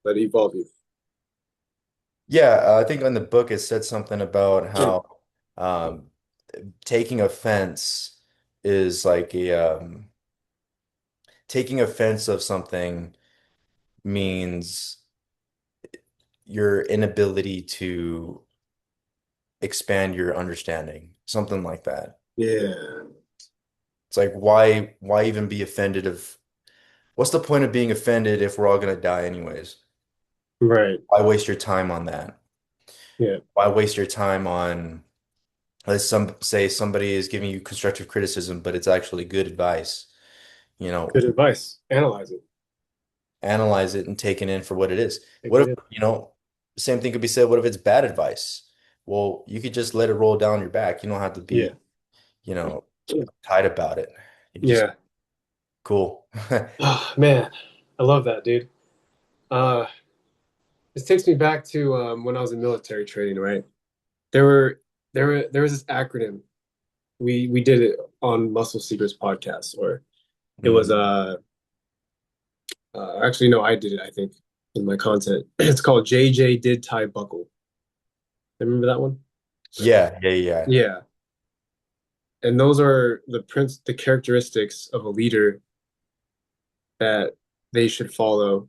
let it evolve you. Yeah, I think on the book it said something about how um, taking offense is like taking offense of something means your inability to expand your understanding, something like that. Yeah, It's like why even be offended of what's the point of being offended if we're all gonna die anyways? right. Why waste your time on that? Yeah, Why waste your time on let's some say somebody is giving you constructive criticism, but it's actually good advice. You good know, advice. Analyze it, analyze it and take it in for what it is. take What it if, in. the same thing could be said, what if it's bad advice? Well, you could just let it roll down your back. You don't have to Yeah, be, you know, tight about it. You just yeah. cool. Oh man, I love that, dude. Uh, this takes me back to when I was in military training, right? There were there was this acronym. We did it on Muscle Secrets podcast, or it was Mm. actually no, I did it, I think, in my content. It's called JJ Did Tie Buckle. Remember that one? Yeah, yeah, yeah. Yeah. And those are the characteristics of a leader that they should follow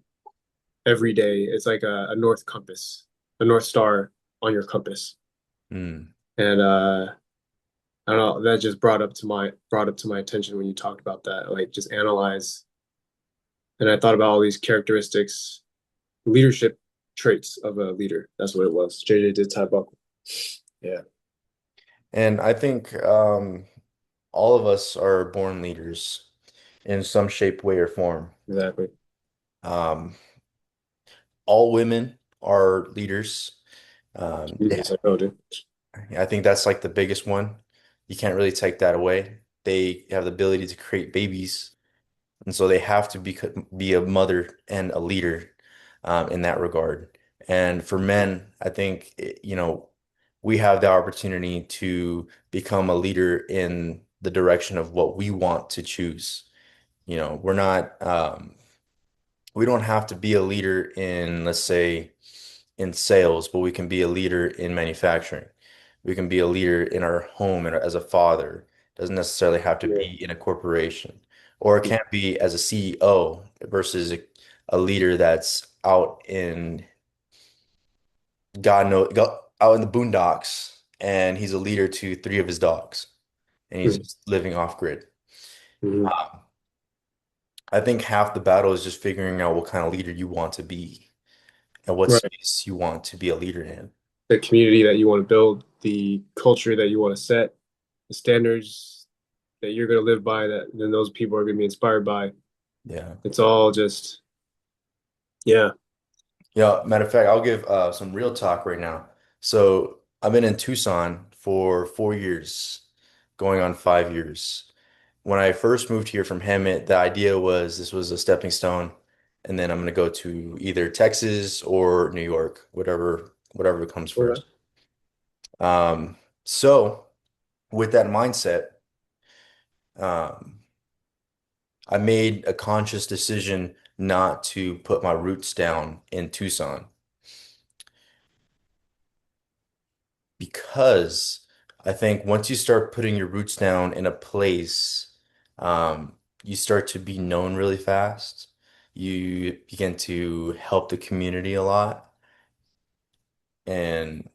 every day. It's like a north compass, a north star on your compass. Mm. And I don't know, that just brought up to my attention when you talked about that. Like just analyze. And I thought about all these characteristics, leadership traits of a leader. That's what it was. JJ did tie buckle. Yeah, And I think all of us are born leaders in some shape, way, or form. exactly. Um, all women are leaders. Jesus, I know, dude. I think that's like the biggest one. You can't really take that away. They have the ability to create babies, and so they have to be a mother and a leader in that regard. And for men, I think, we have the opportunity to become a leader in the direction of what we want to choose. We're not, we don't have to be a leader in, let's say, in sales, but we can be a leader in manufacturing. We can be a leader in our home and as a father. Doesn't necessarily have to Yeah. be in a corporation, or it can't be as a CEO versus a leader that's out in God knows, out in the boondocks, and he's a leader to three of his dogs, and he's Mhm. just living off grid. Mhm. Um, I think half the battle is just figuring out what kind of leader you want to be and what Right. space you want to be a leader in. The community that you want to build, the culture that you want to set, the standards that you're going to live by, that then those people are going to be inspired by. Yeah. It's all just, yeah. Yeah, matter of fact, I'll give some real talk right now. So I've been in Tucson for 4 years, going on 5 years. When I first moved here from Hemet, the idea was this was a stepping stone, and then I'm going to go to either Texas or New York, whatever comes Okay. first. So with that mindset, um, I made a conscious decision not to put my roots down in Tucson because I think once you start putting your roots down in a place, you start to be known really fast. You begin to help the community a lot, and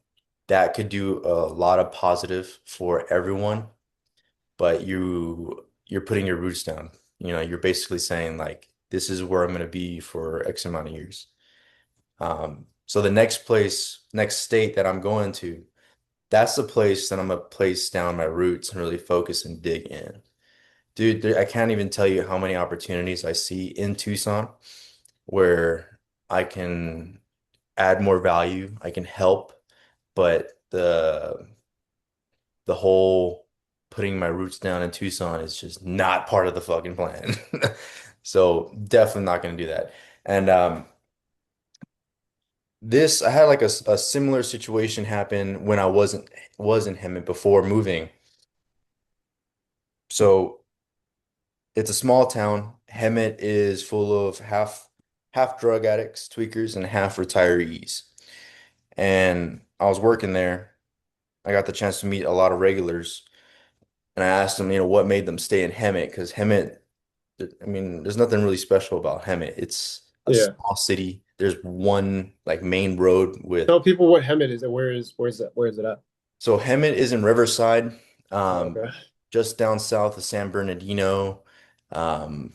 that could do a lot of positive for everyone. But you're putting your roots down. You're basically saying like, this is where I'm going to be for X amount of years. So the next state that I'm going to, that's the place that I'm gonna place down my roots and really focus and dig in. Dude, I can't even tell you how many opportunities I see in Tucson where I can add more value, I can help, but the whole putting my roots down in Tucson is just not part of the fucking plan. So definitely not gonna do that. And I had like a similar situation happen when I was in Hemet before moving. So it's a small town. Hemet is full of half drug addicts, tweakers, and half retirees. And I was working there. I got the chance to meet a lot of regulars, and I asked them, what made them stay in Hemet? Because Hemet, I mean, there's nothing really special about Hemet. It's a Yeah. small city. There's one like main road with. Tell people what Hemet is and where is it at? So Hemet is in Riverside, Oh, um, okay. just down south of San Bernardino, um,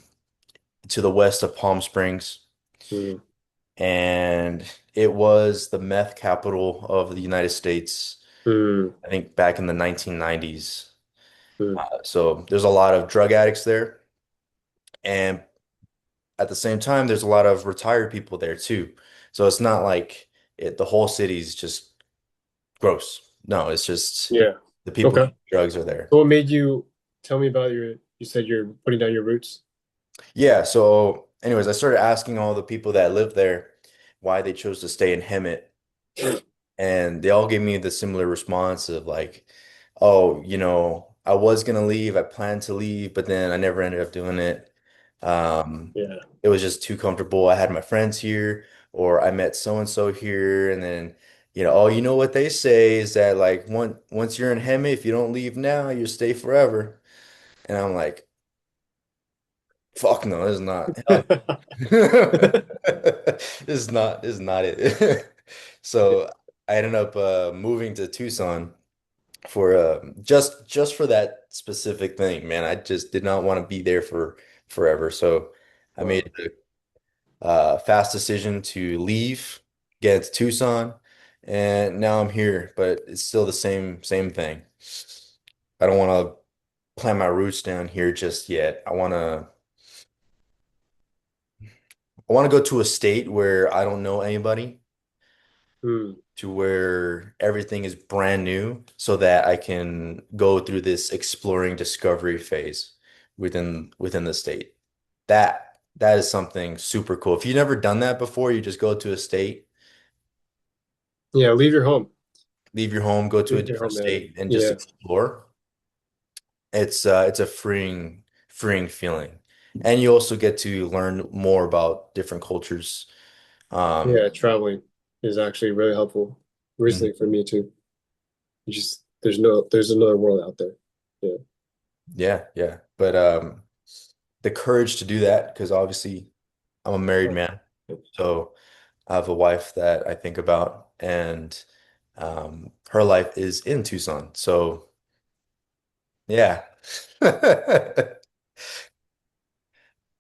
to the west of Palm Springs. Mm, And it was the meth capital of the United States, mm, I think back in the 1990s. mm. So there's a lot of drug addicts there. And at the same time, there's a lot of retired people there too. So it's not like the whole city's just gross. No, it's just Yeah. the people who Okay. do drugs are there. So what made you tell me about you said you're putting down your roots? Yeah, so anyways, I started asking all the people that live there why they chose to stay in Hemet. And they all gave me the similar response of like, oh, I was gonna leave, I planned to leave, but then I never ended up doing it. Um, Yeah. it was just too comfortable. I had my friends here, or I met so and so here, and then, oh, you know what they say is that like once you're in Hemi, if you don't leave now, you stay forever. And I'm like, fuck no, this is not. Hell this is not it. So I ended up moving to Tucson for just for that specific thing, man. I just did not want to be there for forever. So I Wow. made the fast decision to leave, get to Tucson, and now I'm here, but it's still the same thing. I don't want to plant my roots down here just yet. I want to go to a state where I don't know anybody, Mm, to where everything is brand new so that I can go through this exploring discovery phase within the state. That is something super cool. If you've never done that before, you just go to a state. Yeah, leave your home. Leave your home, go to a Leave your different home, man. state and just Yeah, explore. It's a freeing feeling. And you also get to learn more about different cultures. yeah. Um, Traveling is actually really helpful mhm. recently for me too. You just there's another world out there. Yeah. Yeah, yeah. But the courage to do that, because obviously I'm a married Oh, man. So I have a wife that I think about, and her life is in Tucson. So yeah.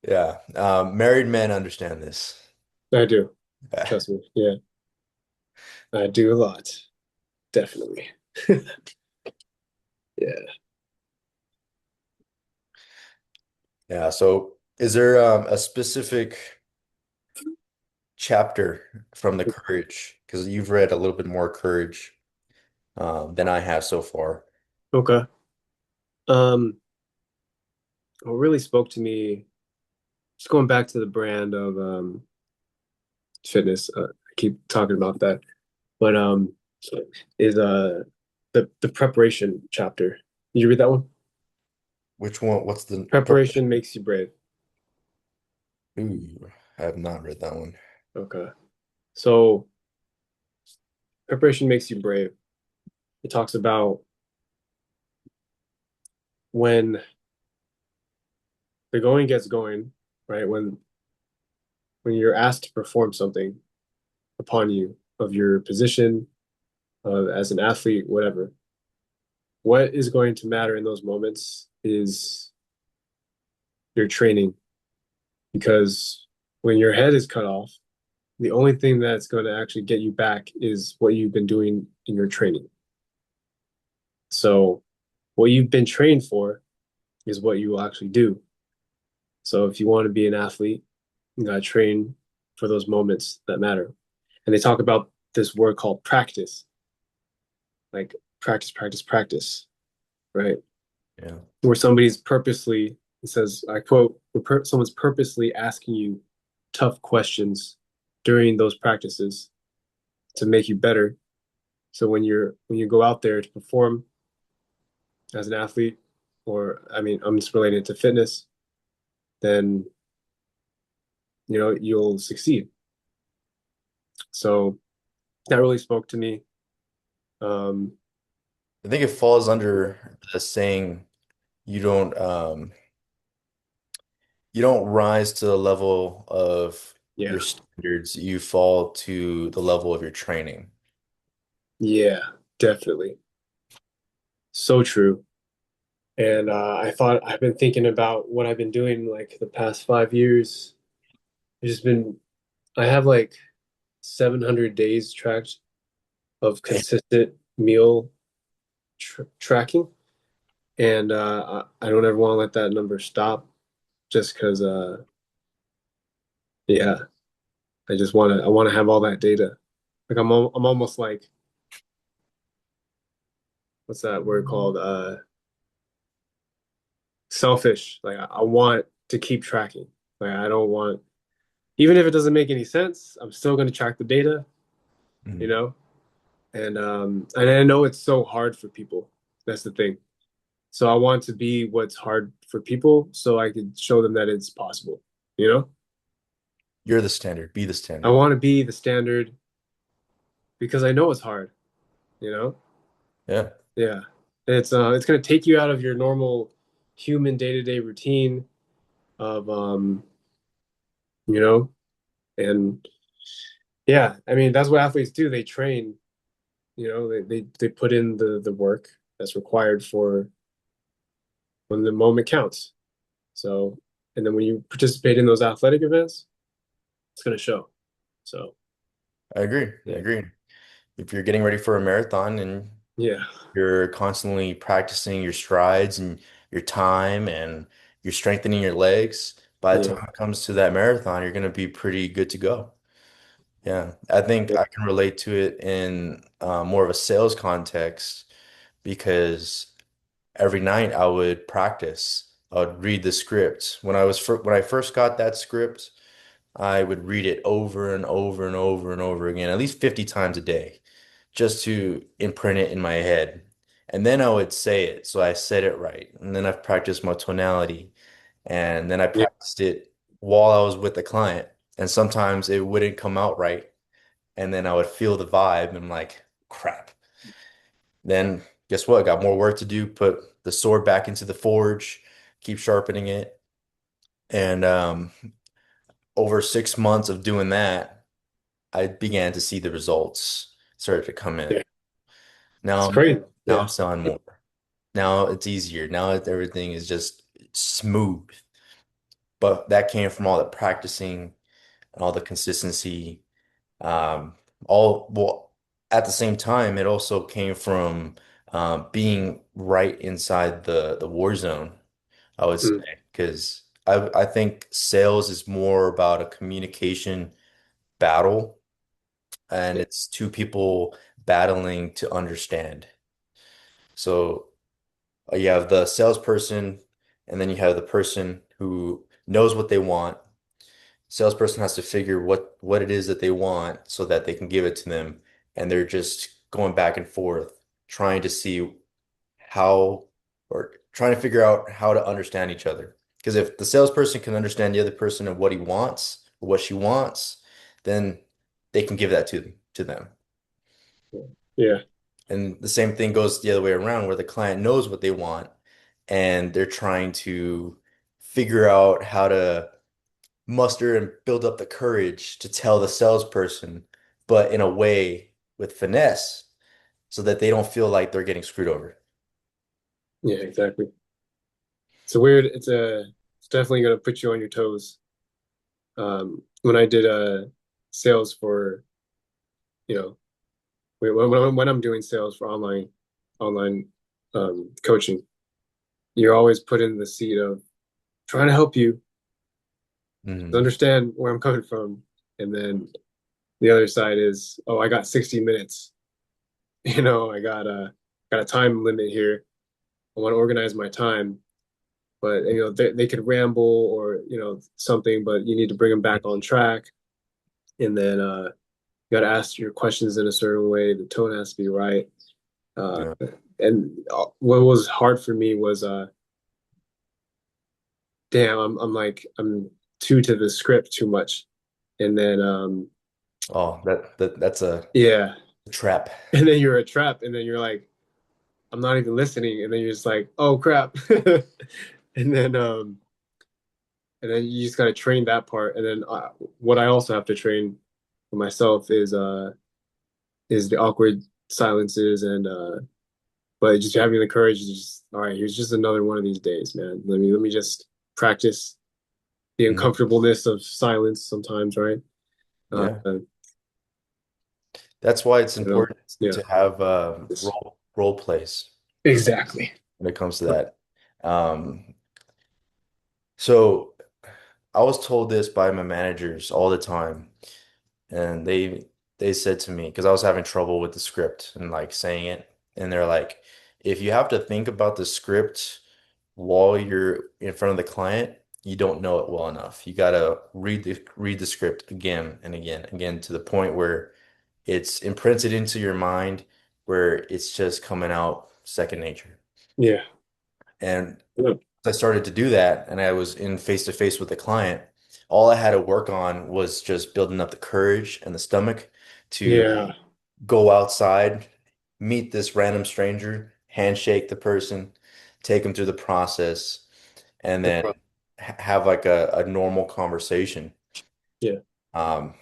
Yeah. Married men understand this. I do. Yeah. Trust me. Yeah, I do a lot. Definitely. Yeah. Yeah. So is there a specific chapter from the courage? Because you've read a little bit more courage than I have so far. Okay. Um, what really spoke to me, just going back to the brand of fitness. I keep talking about that, but is the preparation chapter. Did you read that one? Which one? What's the Preparation makes you brave. Ooh, I have not read that one. Okay. So preparation makes you brave. It talks about when the going gets going, right? When you're asked to perform something upon you of your position as an athlete, whatever. What is going to matter in those moments is your training, because when your head is cut off, the only thing that's going to actually get you back is what you've been doing in your training. So what you've been trained for is what you will actually do. So if you want to be an athlete, you gotta train for those moments that matter. And they talk about this word called practice, like practice, practice, practice, right? Yeah. Where somebody's purposely, it says, I quote, someone's purposely asking you tough questions during those practices to make you better. So when you go out there to perform as an athlete, or I mean, I'm just relating it to fitness, then you'll succeed. So that really spoke to me. Um, I think it falls under the saying you don't rise to the level of yeah, your standards, you fall to the level of your training. yeah, definitely, so true. And I've been thinking about what I've been doing like the past 5 years. It's just been I have like 700 days tracked of consistent meal tracking, and I don't ever want to let that number stop, just because yeah, I want to have all that data. Like I'm almost like, what's that word called? Selfish. Like I want to keep tracking. Like I don't want, even if it doesn't make any sense, I'm still going to track the data, you Mhm. know? And I know it's so hard for people. That's the thing. So I want to be what's hard for people so I can show them that it's possible, you know? You're the standard. Be the I standard. want to be the standard because I know it's hard, you know? Yeah, Yeah. It's going to take you out of your normal human day-to-day routine of you know, and yeah, I mean that's what athletes do. They train, they put in the work that's required for when the moment counts. So, and then when you participate in those athletic events, it's going to show. So, I agree. I yeah, agree. If you're getting ready for a marathon and yeah, you're constantly practicing your strides and your time and you're strengthening your legs, by the yeah, time it comes to that marathon, you're going to be pretty good to go. Yeah, I think yeah, I can relate to it in more of a sales context because every night I would practice. I would read the script. When I first got that script, I would read it over and over and over and over again, at least 50 times a day. just to imprint it in my head. And then I would say it. So I said it right. And then I've practiced my tonality. And then I Yeah, practiced it while I was with the client. And sometimes it wouldn't come out right. And then I would feel the vibe and I'm like, crap. Then guess what? Got more work to do. Put the sword back into the forge, keep sharpening it. And over 6 months of doing that, I began to see the results started to come in. yeah. It's Now, crazy. now Yeah, I'm selling more. Now it's easier. Now everything is just smooth. But that came from all the practicing and all the consistency. Um, all well, at the same time, it also came from being right inside the war zone, I would say, mm, because I think sales is more about a communication battle, and yeah, it's two people battling to understand. So you have the salesperson, and then you have the person who knows what they want. Salesperson has to figure what it is that they want so that they can give it to them, and they're just going back and forth trying to see how or trying to figure out how to understand each other. Because if the salesperson can understand the other person and what he wants or what she wants, then they can give that to them. yeah, And the same thing goes the other way around, where the client knows what they want and they're trying to figure out how to muster and build up the courage to tell the salesperson, but in a way with finesse so that they don't feel like they're getting screwed over. yeah, exactly. It's a weird. It's definitely gonna put you on your toes. When I did sales for, you know, when I'm doing sales for online coaching, you're always put in the seat of trying to help you Hmm. understand where I'm coming from, and then the other side is, oh, I got 60 minutes. I got a time limit here. I want to organize my time, but they could ramble or something, but you need to bring them back on track, and then you got to ask your questions in a certain way. The tone has to be right. Uh, Yeah. and what was hard for me was, damn, I'm too to the script too much, and then Oh, that's a yeah, trap. and then you're a trap, and then you're like, I'm not even listening, and then you're just like, oh crap, and then um, and then you just got to train that part, and then what I also have to train for myself is the awkward silences and but just having the courage to just all right, here's just another one of these days, man. Let me just practice the Mhm. uncomfortableness of silence sometimes, right? Uh, Yeah. That's why it's you know, important yeah, to have just role plays exactly. when it comes to that. Um, so I was told this by my managers all the time, and they said to me because I was having trouble with the script and like saying it, and they're like, if you have to think about the script while you're in front of the client, you don't know it well enough. You gotta read the script again and again, again to the point where it's imprinted into your mind, where it's just coming out second nature. Yeah. And I started to do that and I was in face to face with the client, all I had to work on was just building up the courage and the stomach to Yeah. go outside, meet this random stranger, handshake the person, take them through the process, and then have like a normal conversation. Yeah. Um,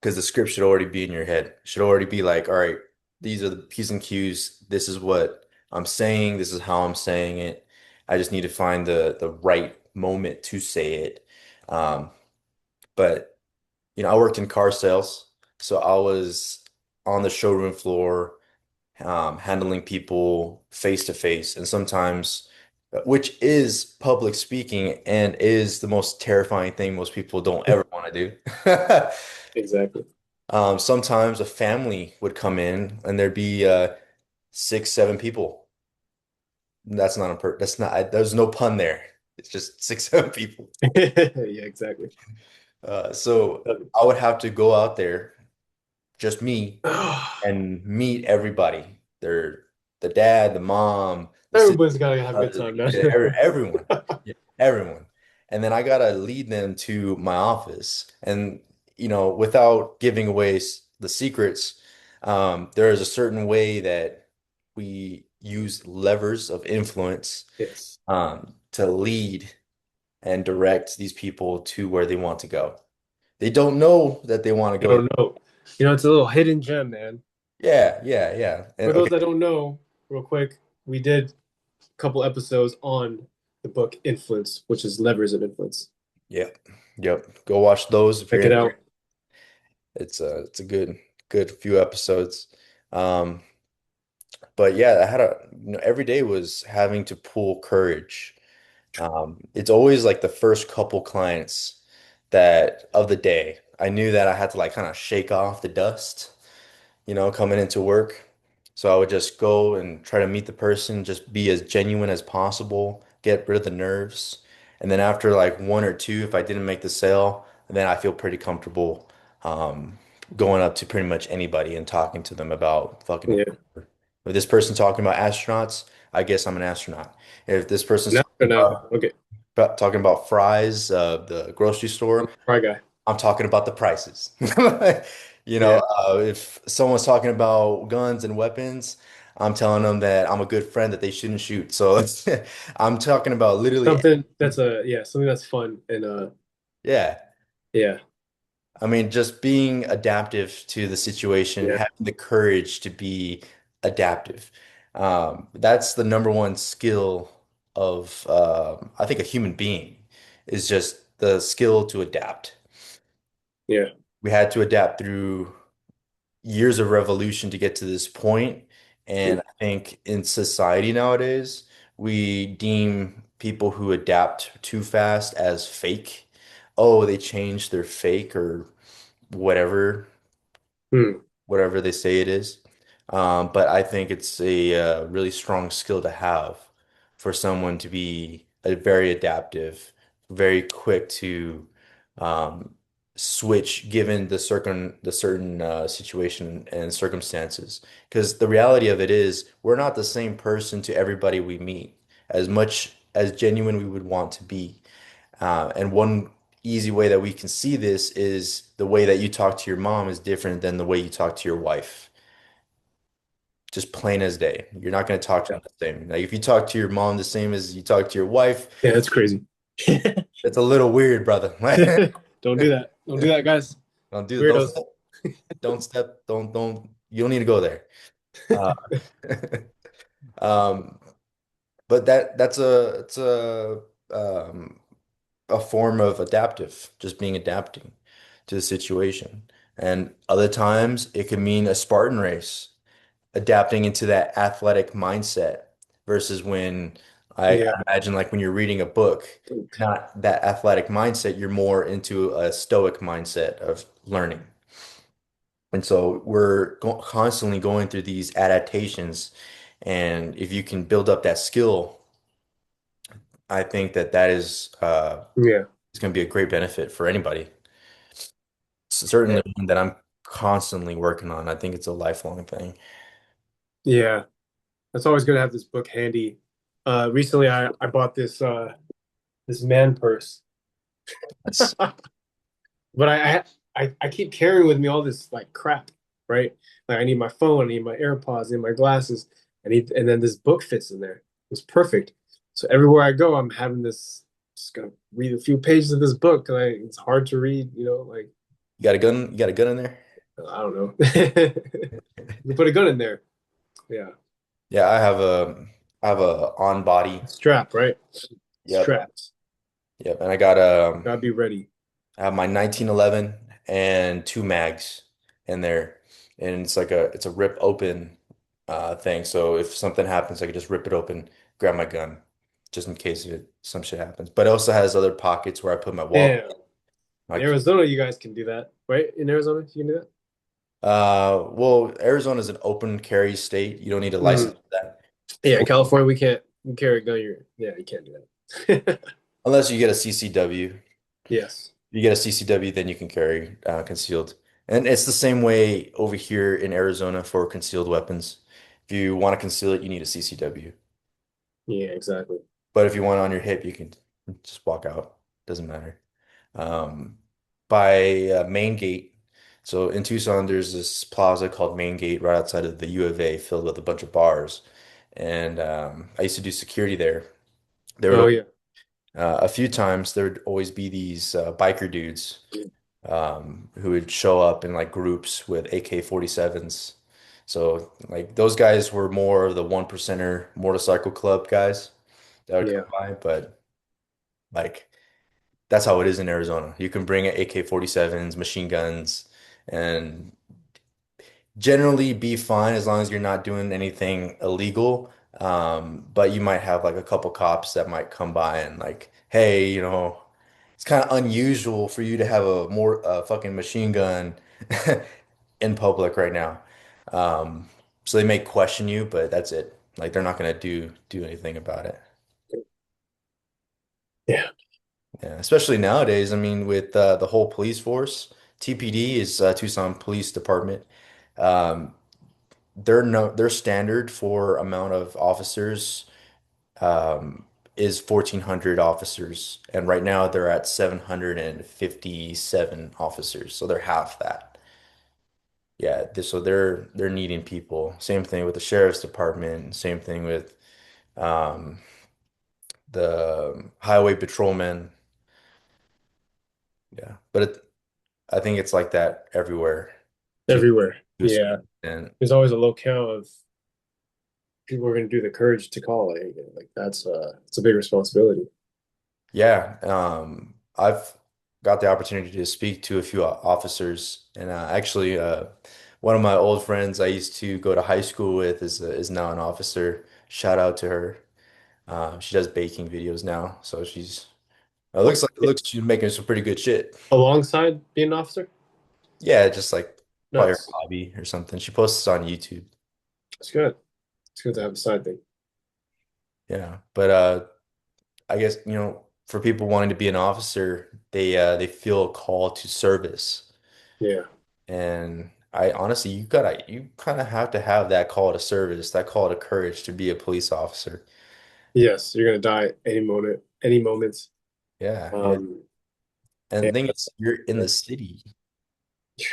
because the script should already be in your head. It should already be like, all right, these are the P's and Q's. This is what I'm saying. This is how I'm saying it. I just need to find the right moment to say it. Um, but I worked in car sales, so I was on the showroom floor, handling people face to face, and sometimes, which is public speaking and is the most terrifying thing most people don't ever want to do. Exactly. Sometimes a family would come in and there'd be 6, 7 people. That's not that's not, there's no pun there. It's just 6, 7 people. Yeah, exactly. So I would have to go out there just me, and meet everybody. They're the dad, the mom, the sister, Everybody's gotta have a good time, man. everyone, yeah, everyone. And then I gotta lead them to my office. And without giving away the secrets, there is a certain way that we use levers of influence Yes. to lead and direct these people to where they want to go. They don't know that they want to I go. don't know. It's a little hidden gem, man. Yeah, yeah, yeah. And For those okay, that don't know, real quick, we did a couple episodes on the book Influence, which is levers of influence. yep, yep. Go watch those if you're Check it in. out. It's a good few episodes. Um, but yeah, I had every day was having to pull courage. It's always like the first couple clients that of the day. I knew that I had to like kind of shake off the dust, coming into work. So I would just go and try to meet the person, just be as genuine as possible, get rid of the nerves. And then after like one or two, if I didn't make the sale, then I feel pretty comfortable um, going up to pretty much anybody and talking to them about fucking Yeah. whatever. If this person's talking about astronauts, I guess I'm an astronaut. If this person's Now, now. Okay. talking about fries, the grocery I'm store, the fry guy. I'm talking about the prices. Yeah. If someone's talking about guns and weapons, I'm telling them that I'm a good friend that they shouldn't shoot. So I'm talking about literally, Something that's fun and yeah. yeah. I mean, just being adaptive to the situation, Yeah. having the courage to be adaptive. That's the number one skill of, I think, a human being is just the skill to adapt. Yeah. We had to adapt through years of revolution to get to this point. And Mm. I think in society nowadays, we deem people who adapt too fast as fake. Oh, they changed their fake or whatever, Mm. whatever they say it is. But I think it's a really strong skill to have for someone to be a very adaptive, very quick to um, switch given the certain situation and circumstances. Because the reality of it is, we're not the same person to everybody we meet, as much as genuine we would want to be. And one easy way that we can see this is the way that you talk to your mom is different than the way you talk to your wife. Just plain as day. You're not going to talk to Yeah. them the same. Like if you talk to your mom the same as you talk to your wife, Yeah, that's crazy. it's a little weird, brother. Don't do that. Don't do that, guys. Don't Weirdos. step, you don't need to go there. Uh, um, but that's um, a form of adaptive, just being adapting to the situation. And other times it could mean a Spartan race, adapting into that athletic mindset versus when I Yeah. imagine like when you're reading a book, not that athletic mindset, you're more into a stoic mindset of learning. And so we're constantly going through these adaptations. And if you can build up that skill, I think that Yeah. is going to be a great benefit for anybody. Certainly one that I'm constantly working on. I think it's a lifelong thing. Yeah. That's always good to have this book handy. Recently I bought this man purse. That's But I keep carrying with me all this like crap, right? Like I need my phone, I need my AirPods, I need my glasses, and then this book fits in there. It's perfect. So everywhere I go, I'm having this just gonna read a few pages of this book. It's hard to read, like you got a gun, you got a gun in there? I don't know. You can put a gun in there. Yeah. Yeah, I have a on body. Strap, right? Yep. Straps. Yep. And Gotta be ready. I have my 1911 and two mags in there. And it's a rip open thing. So if something happens, I can just rip it open, grab my gun, just in case some shit happens. But it also has other pockets where I put my wallet, Damn. my In key. Arizona, you guys can do that, right? In Arizona, you can do that? Well, Arizona is an open carry state. You don't need a license Mhm. for that. Yeah, California, we can't you carry a gun. Yeah, you can't do that. Unless you get a CCW. Yes. If you get a CCW, then you can carry concealed. And it's the same way over here in Arizona for concealed weapons. If you want to conceal it, you need a CCW. Yeah, exactly. But if you want it on your hip, you can just walk out. Doesn't matter. Um, by Main Gate. So in Tucson, there's this plaza called Main Gate right outside of the U of A, filled with a bunch of bars. And I used to do security there. There would Oh yeah, a few times there would always be these biker dudes who would show up in like groups with AK-47s. So like those guys were more of the one percenter motorcycle club guys that would come yeah. by, but like that's how it is in Arizona. You can bring AK-47s, machine guns, and generally be fine as long as you're not doing anything illegal. But you might have like a couple cops that might come by and like, hey, it's kind of unusual for you to have a fucking machine gun in public right now. Um, so they may question you, but that's it. Like they're not gonna do anything about it. Yeah, Yeah, especially nowadays. I mean, with the whole police force, TPD is Tucson Police Department. Um, their standard for amount of officers um, is 1,400 officers, and right now they're at 757 officers, so they're half that. Yeah, so they're needing people. Same thing with the sheriff's department. Same thing with um, the highway patrolmen. Yeah, but I think it's like that everywhere everywhere. to a certain Yeah, extent. there's always a low count of people who are going to do the courage to call. Like that's it's a big responsibility. Yeah, I've got the opportunity to speak to a few officers, and actually, one of my old friends I used to go to high school with is now an officer. Shout out to her. She does baking videos now, so it looks she's making some pretty good shit. Alongside being an officer. Yeah, just like probably her Nice. hobby or something. She posts on YouTube. It's good. It's good to have a side thing. Yeah, but I guess for people wanting to be an officer, they feel a call to service. Yeah. And I honestly, you kind of have to have that call to service, that call to courage to be a police officer. Yes, you're gonna die any moment, any moment. Yeah. Um, And and the thing is, you're in the city. yeah,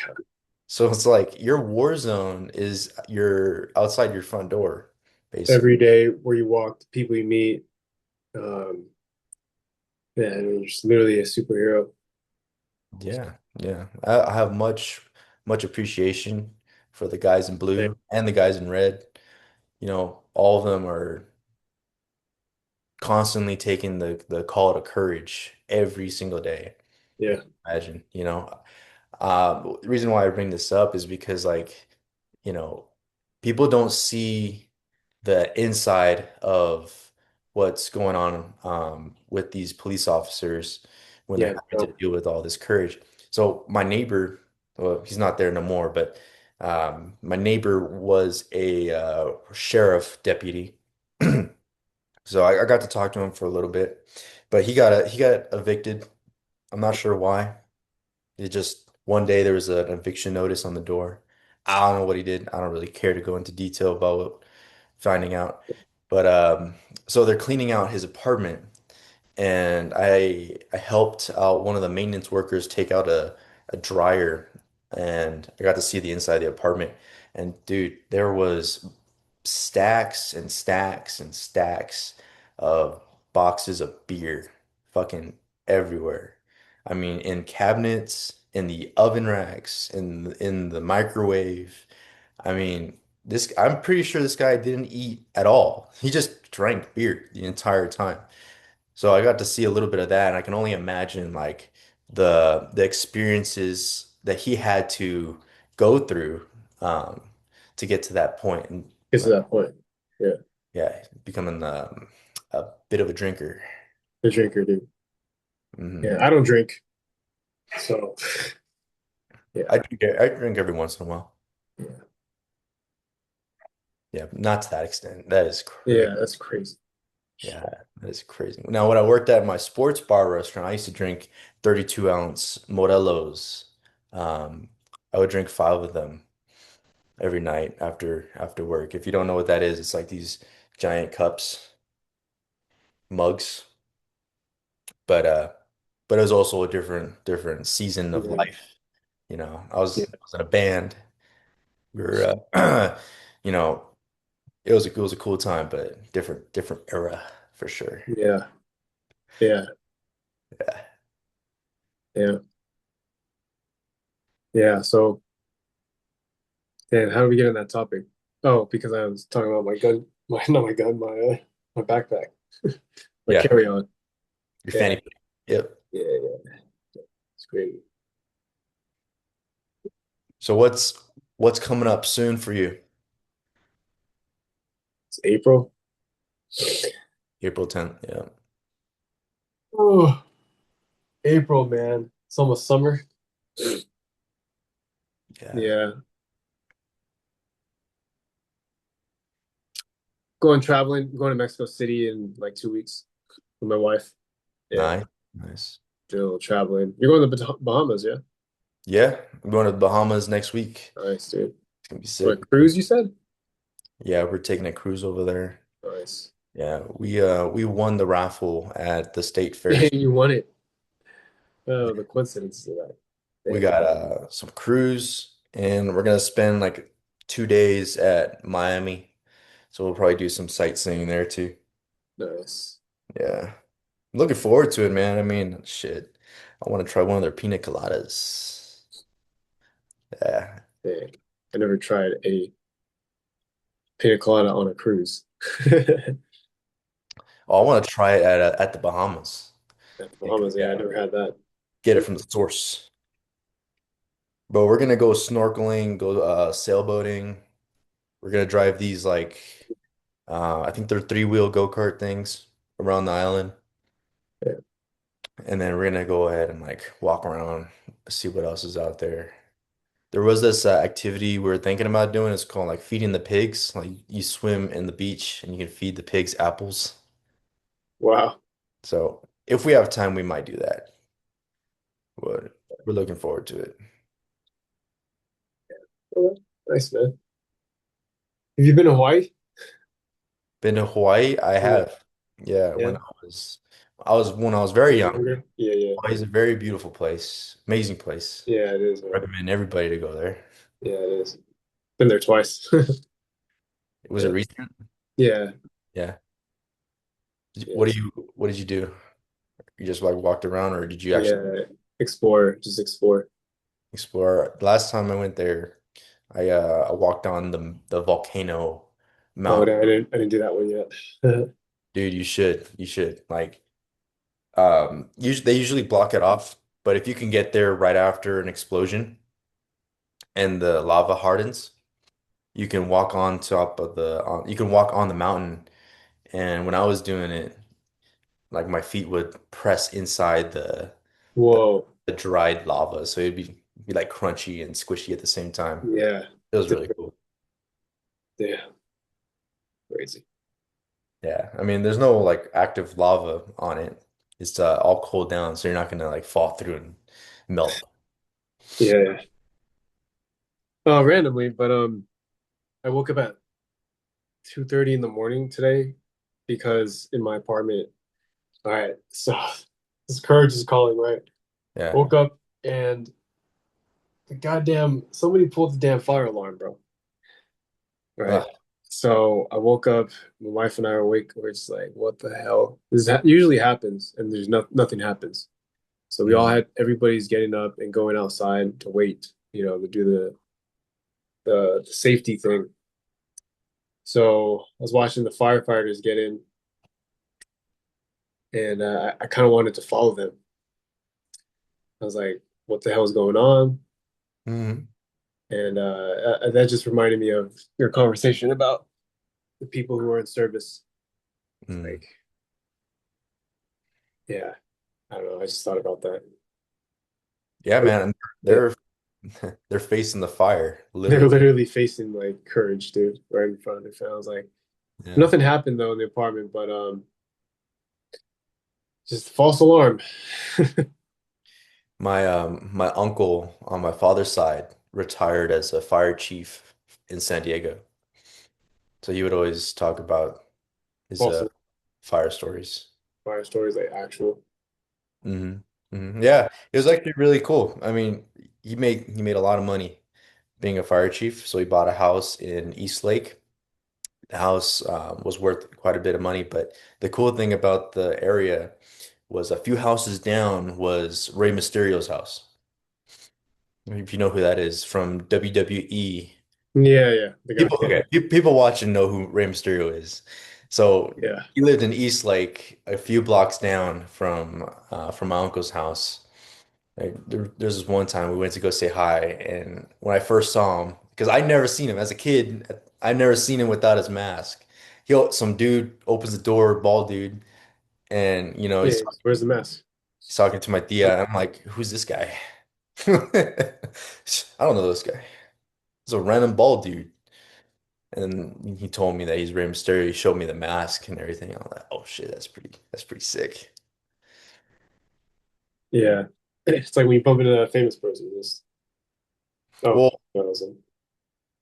So it's like your war zone is you're outside your front door, basically. every day where you walk, the people you meet, um, yeah, I mean, you're just literally a superhero. Yeah. Yeah. I have much appreciation for the guys in blue and the guys in red. All of them are constantly taking the call to courage every single day. Yeah. Imagine, the reason why I bring this up is because like, you know, people don't see the inside of what's going on with these police officers when they're Yeah. having to No. deal with all this courage. So my neighbor, well, he's not there no more, but my neighbor was a sheriff deputy. So I got to talk to him for a little bit, but he got evicted. I'm not sure why. It just one day there was an eviction notice on the door. I don't know what he did. I don't really care to go into detail about finding out. But so they're cleaning out his apartment, and I helped out one of the maintenance workers take out a dryer, and I got to see the inside of the apartment. And dude, there was stacks and stacks and stacks of boxes of beer fucking everywhere. I mean, in cabinets, in the oven racks, in the microwave. I mean, I'm pretty sure this guy didn't eat at all. He just drank beer the entire time. So I got to see a little bit of that, and I can only imagine like the experiences that he had to go through um, to get to that point. And Get to that point. Yeah. yeah, becoming a bit of a drinker. The drinker, dude. Yeah. Hmm. I don't drink. So yeah. I drink every once in a while. Yeah. Yeah, but not to that extent. That is crazy. Yeah. That's crazy. Yeah, that is crazy. Now, when I worked at my sports bar restaurant, I used to drink 32-ounce Morelos. Um, I would drink five of them every night after work. If you don't know what that is, it's like these giant cups, mugs, but but it was also a different season of Yeah, life. You know, yeah, I was in a band. We were you know, it was a cool time, but different era for sure. yeah, yeah, Yeah. yeah, yeah. So, Dan, how do we get on that topic? Oh, because I was talking about my gun, my not my gun, my backpack, my Yeah. carry-on. Your fanny Yeah, pack. Yep. yeah, yeah. It's great. So what's coming up soon for you? It's April. April 10th. Yeah. Oh, April, man. It's almost summer. Yeah. Yeah, going traveling, going to Mexico City in like 2 weeks with my wife. Yeah, Nice. Nice. do a little traveling. You're going to the Bahamas, yeah? Yeah. I'm going to the Bahamas next week. Nice, dude. It's gonna be What, sick. cruise, you said? Yeah, we're taking a cruise over there. Nice. Yeah, we won the raffle at the state fair. You won it. Oh, the coincidence of that. We Damn. got some cruise and we're gonna spend like 2 days at Miami. So we'll probably do some sightseeing there too. Nice. Yeah. Looking forward to it, man. I mean, shit. I want to try one of their pina coladas. Yeah. Dang. I never tried a pina colada on a cruise. Oh, I want to try it at the Bahamas. At the Like, Bahamas, yeah, I yeah, never had that. get it from the source. But we're gonna go snorkeling, go sailboating. We're gonna drive these like I think they're three-wheel go-kart things around the island. Yeah. And then we're gonna go ahead and like walk around, see what else is out there. There was this activity we were thinking about doing. It's called like feeding the pigs. Like you swim in the beach and you can feed the pigs apples. Wow. So if we have time, we might do that. But we're looking forward to it. Oh, nice, man. Have you been to Hawaii? Been to Hawaii? I Yeah. have. Yeah, Yeah. I was when I was very When you're young. younger? Yeah, yeah. Hawaii is a very beautiful place, amazing place. Yeah, it is, man. Recommend everybody to go there. Yeah, it is. Been there twice. Was it Yeah. recent? Yeah. Yeah. Yeah. What did you do? You just like walked around or did you actually Yeah. Explore. Just explore. explore? Last time I went there, I walked on the volcano Oh, mountain. no, I didn't do that one yet. Dude, you should. You should. Like they usually block it off, but if you can get there right after an explosion and the lava hardens, you can walk on top of you can walk on the mountain. And when I was doing it, like my feet would press inside the, Whoa. the dried lava, so be like crunchy and squishy at the same time. Yeah. It was really cool. Yeah. Crazy. Yeah, I mean, there's no like active lava on it. It's all cooled down, so you're not gonna like fall through and melt. Yeah. Randomly, but I woke up at 2:30 in the morning today because in my apartment, all right, so this courage is calling, right? Yeah. Woke up and the goddamn somebody pulled the damn fire alarm, bro. Right. Ugh. So I woke up, my wife and I are awake. We're just like, what the hell? This ha usually happens, and there's nothing happens. So we all Mm, had everybody's getting up and going outside to wait, to do the safety thing. So I was watching the firefighters get in, and I kind of wanted to follow them. I was like, what the hell is going on? mm, And that just reminded me of your conversation about the people who are in service. mm. Like, yeah, I don't know. I just thought about that. Yeah, man, and Yeah, they're they're facing the fire, they're literally. literally facing like courage, dude, right in front of their family. I was like, Yeah. nothing happened though in the apartment, but just false alarm. My uncle on my father's side. retired as a fire chief in San Diego. So he would always talk about his Also, fire stories. fire stories like actual. Hmm Yeah, it was actually really cool. I mean, he made a lot of money being a fire chief, so he bought a house in East Lake. The house was worth quite a bit of money, but the cool thing about the area was a few houses down was Rey Mysterio's house. If you know who that is from WWE. Yeah, yeah, the guy. People, okay, people watch and know who Rey Mysterio is. So Yeah, he lived in East Lake, a few blocks down from my uncle's house. There's this one time we went to go say hi, and when I first saw him, because I'd never seen him as a kid, I'd never seen him without his mask. Some dude opens the door, bald dude, and yeah. Where's the mask? he's talking to my tia, and I'm like, "Who's this guy?" I don't know this guy. It's a random bald dude. And he told me that he's Rey Mysterio. He showed me the mask and everything. I'm like, "Oh shit, that's pretty sick." Yeah, it's like when you bump into a famous person. Just oh, Well, that was him.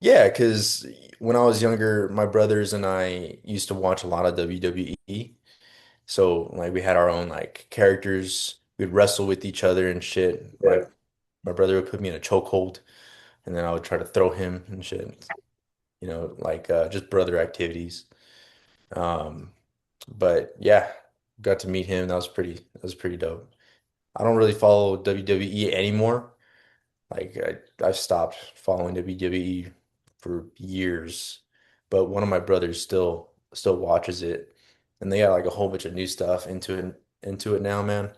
yeah, because when I was younger, my brothers and I used to watch a lot of WWE. So like we had our own like characters. We'd wrestle with each other and shit. My Yeah, my brother would put me in a chokehold, and then I would try to throw him and shit. Like just brother activities. Um, but yeah, got to meet him. That was pretty dope. I don't really follow WWE anymore. Like I've stopped following WWE for years, but one of my brothers still watches it, and they got like a whole bunch of new stuff into it now, man.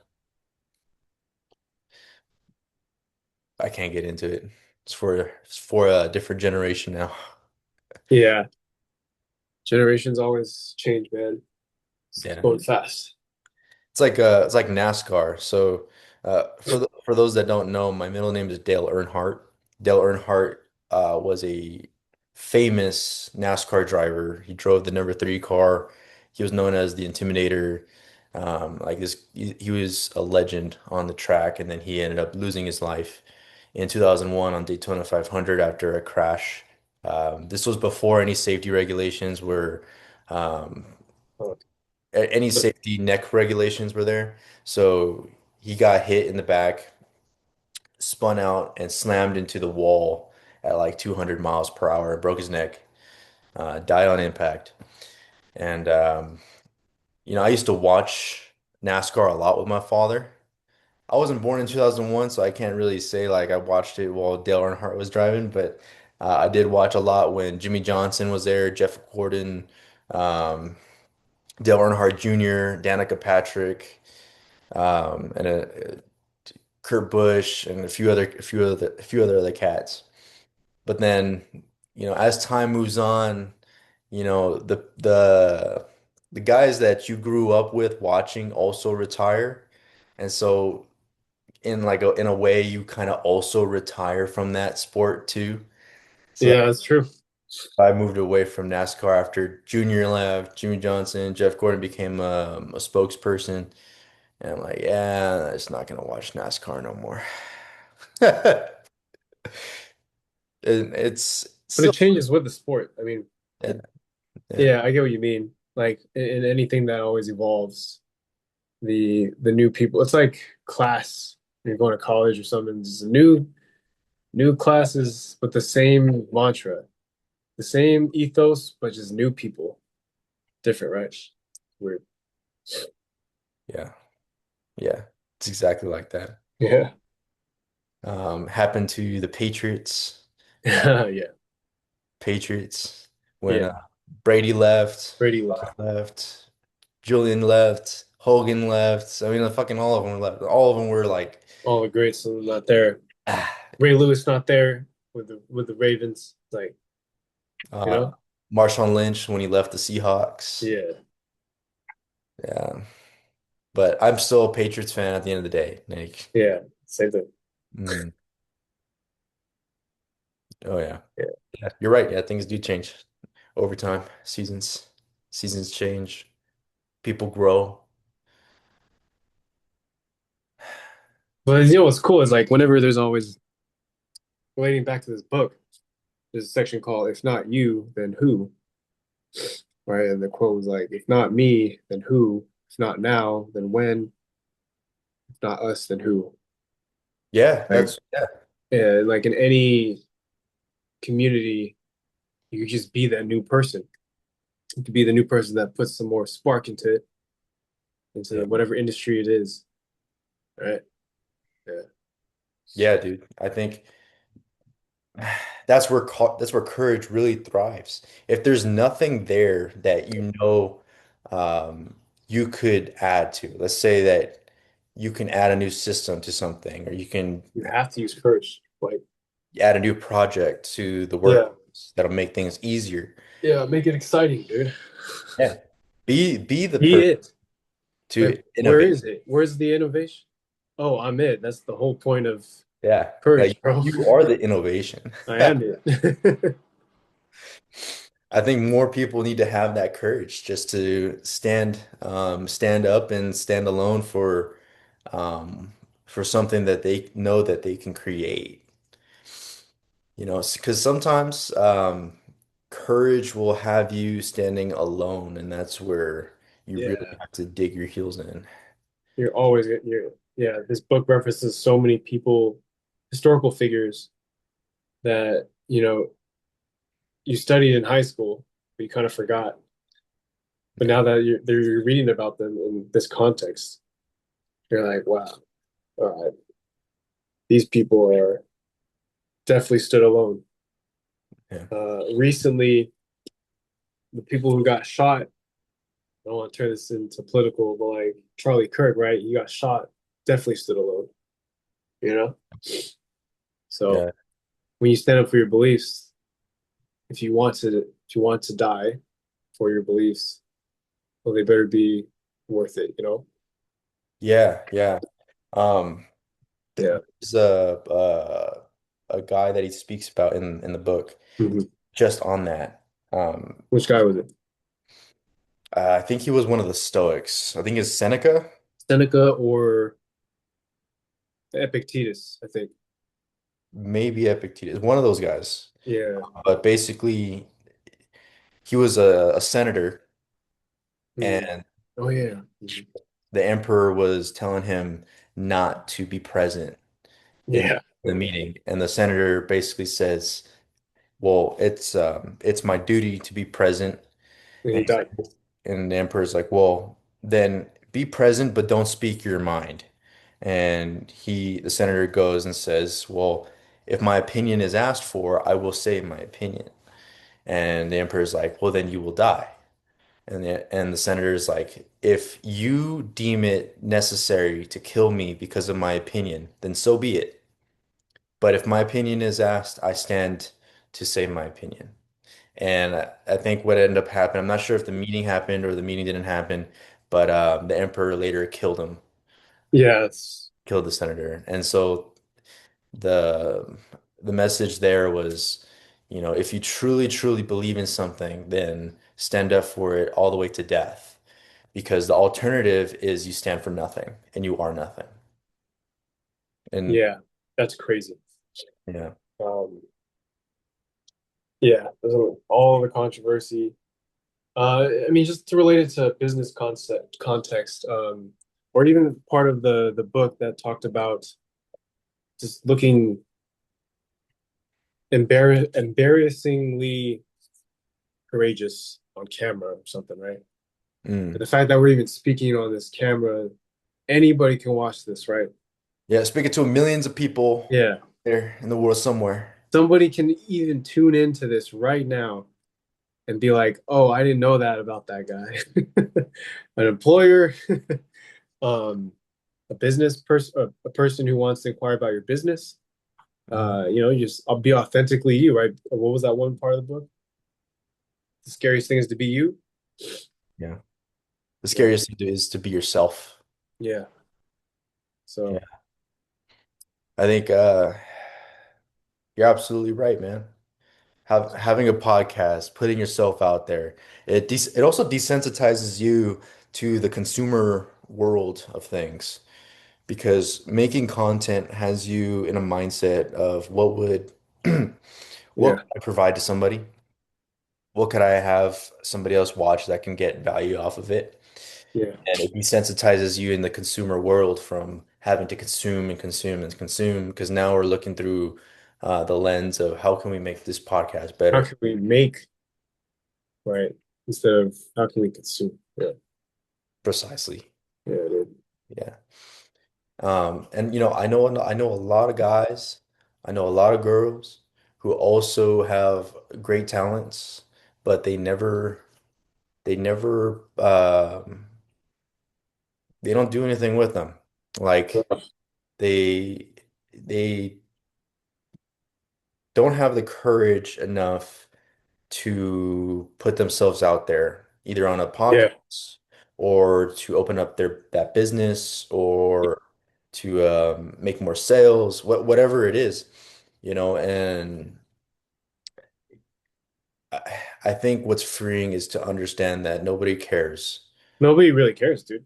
I can't get into it. It's for a different generation now. yeah. Generations always change, man. It's Yeah. going fast. It's like NASCAR. So for those that don't know, my middle name is Dale Earnhardt. Dale Earnhardt was a famous NASCAR driver. He drove the number three car. He was known as the Intimidator. Like this, he was a legend on the track, and then he ended up losing his life in 2001 on Daytona 500 after a crash. This was before any safety regulations were um, Oh, any safety neck regulations were there. So he got hit in the back, spun out, and slammed into the wall at like 200 miles per hour, broke his neck, died on impact. And, I used to watch NASCAR a lot with my father. I wasn't born in 2001, so I can't really say like I watched it while Dale Earnhardt was driving, but I did watch a lot when Jimmy Johnson was there, Jeff Gordon, um, Dale Earnhardt Jr., Danica Patrick. And Kurt Busch and a few other cats. But then, as time moves on, the guys that you grew up with watching also retire, and so in a way, you kind of also retire from that sport too. So yeah, that's true. I moved away from NASCAR after Junior left, Jimmy Johnson, Jeff Gordon became a spokesperson. And I'm like, yeah, it's not gonna watch NASCAR no more. And it's But it still, changes with the sport. I mean, yeah, yeah, yeah, I get what you mean. Like in anything that always evolves, the new people. It's like class. When you're going to college or something. It's a new classes, but the same mantra, the same ethos, but just new people. Different, right? Weird. yeah, yeah. It's exactly like that. Yeah. Happened to the Patriots. Uh, Yeah. Patriots when Yeah. Brady left, Brady left. left, Julian left, Hogan left. I mean, fucking all of them left. All of them were like, All the greats are not there. ah, Ray Lewis not there with the Ravens. Like, you uh, know? Marshawn Lynch when he left the Seahawks. Yeah. Yeah, but I'm still a Patriots fan at the end of the day, Nick. Yeah. Same thing. Mm. Oh yeah. Yeah. Yeah, you're right. Yeah, things do change over time. Seasons change. People grow. But you know what's cool is like whenever there's always relating back to this book, there's a section called "If Not You, Then Who?" Right, and the quote was like, "If not me, then who? If not now, then when? If not us, then who?" Yeah, Like, that's yeah, yeah, like in any community, you could just be that new person. You could be the new person that puts some more spark into it, into yeah, whatever industry it is, right? Yeah, yeah, dude. I think that's where courage really thrives. If there's nothing there that you could add to, let's say that you can add a new system to something, or you can you have to use courage. Like, add a new project to the yeah, workplace that'll make things easier. yeah, make it exciting, dude. Yeah. Be the Be person it. Like, to where innovate. is it? Where's the innovation? Oh, I'm it. That's the whole point of Yeah. Like courage, bro. you are the innovation. I am it. I think more people need to have that courage just to stand up and stand alone um, for something that they know that they can create. You know, because sometimes courage will have you standing alone, and that's where you really Yeah, have to dig your heels in. you're always you're yeah. This book references so many people, historical figures that you studied in high school, but you kind of forgot. But Yeah. now that you're reading about them in this context, you're like, wow, all right, these people are definitely stood alone. Yeah. Recently, the people who got shot, I don't want to turn this into political, but like Charlie Kirk, right? He got shot, definitely stood alone, you know? So Yeah. when you stand up for your beliefs, if you want to die for your beliefs, well, they better be worth it, you know? Yeah. Yeah. Um, Yeah. there's a guy that he speaks about in the book Mhm. just on that. Um, Which guy was it? I think he was one of the Stoics. I think it's Seneca, Seneca or Epictetus, I think. maybe Epictetus, one of those guys. Yeah. But basically, he was a senator, Mhm. and Oh yeah. Mhm. the emperor was telling him not to be present in Yeah. the meeting. And the senator basically says, "Well, it's my duty to be present." And And he he's died. like, and the emperor's like, "Well, then be present, but don't speak your mind." And the senator goes and says, "Well, if my opinion is asked for, I will say my opinion." And the emperor's like, "Well, then you will die." And the senator is like, "If you deem it necessary to kill me because of my opinion, then so be it. But if my opinion is asked, I stand to say my opinion." And I think what ended up happening, I'm not sure if the meeting happened or the meeting didn't happen, but the emperor later killed him, Yeah, it's killed the senator. And so the the message there was, if you truly, truly believe in something, then stand up for it all the way to death. Because the alternative is you stand for nothing and you are nothing. And yeah, that's crazy. yeah. Um, yeah, there's all the controversy. I mean, just to relate it to business concept context, or even part of the book that talked about just looking embarrassingly courageous on camera or something, right? And Mm. the fact that we're even speaking on this camera, anybody can watch this, right? Yeah, speaking to millions of people Yeah. there in the world somewhere. Somebody can even tune into this right now and be like, "Oh, I didn't know that about that guy." An employer, um, a business person, a person who wants to inquire about your business. Mhm. You just I'll be authentically you, right? What was that one part of the book? The scariest thing is to be you. Yeah. The Yeah, scariest thing is to be yourself. yeah. Yeah. So I think you're absolutely right, man. Having a podcast, putting yourself out there, it also desensitizes you to the consumer world of things because making content has you in a mindset of what would What Yeah. can I provide to somebody? What could I have somebody else watch that can get value off of it? Yeah. And it desensitizes you in the consumer world from having to consume and consume and consume because now we're looking through the lens of how can we make this podcast How better? can we make, right? Instead of how can we consume? Yeah. Precisely. Yeah, dude. Yeah. And I know a lot of guys, I know a lot of girls who also have great talents, but they never they don't do anything with them. Like Uh, they they don't have the courage enough to put themselves out there, either on a Yeah. podcast or to open up that business or to make more sales, whatever it is, and I think what's freeing is to understand that nobody cares. Nobody really cares, dude.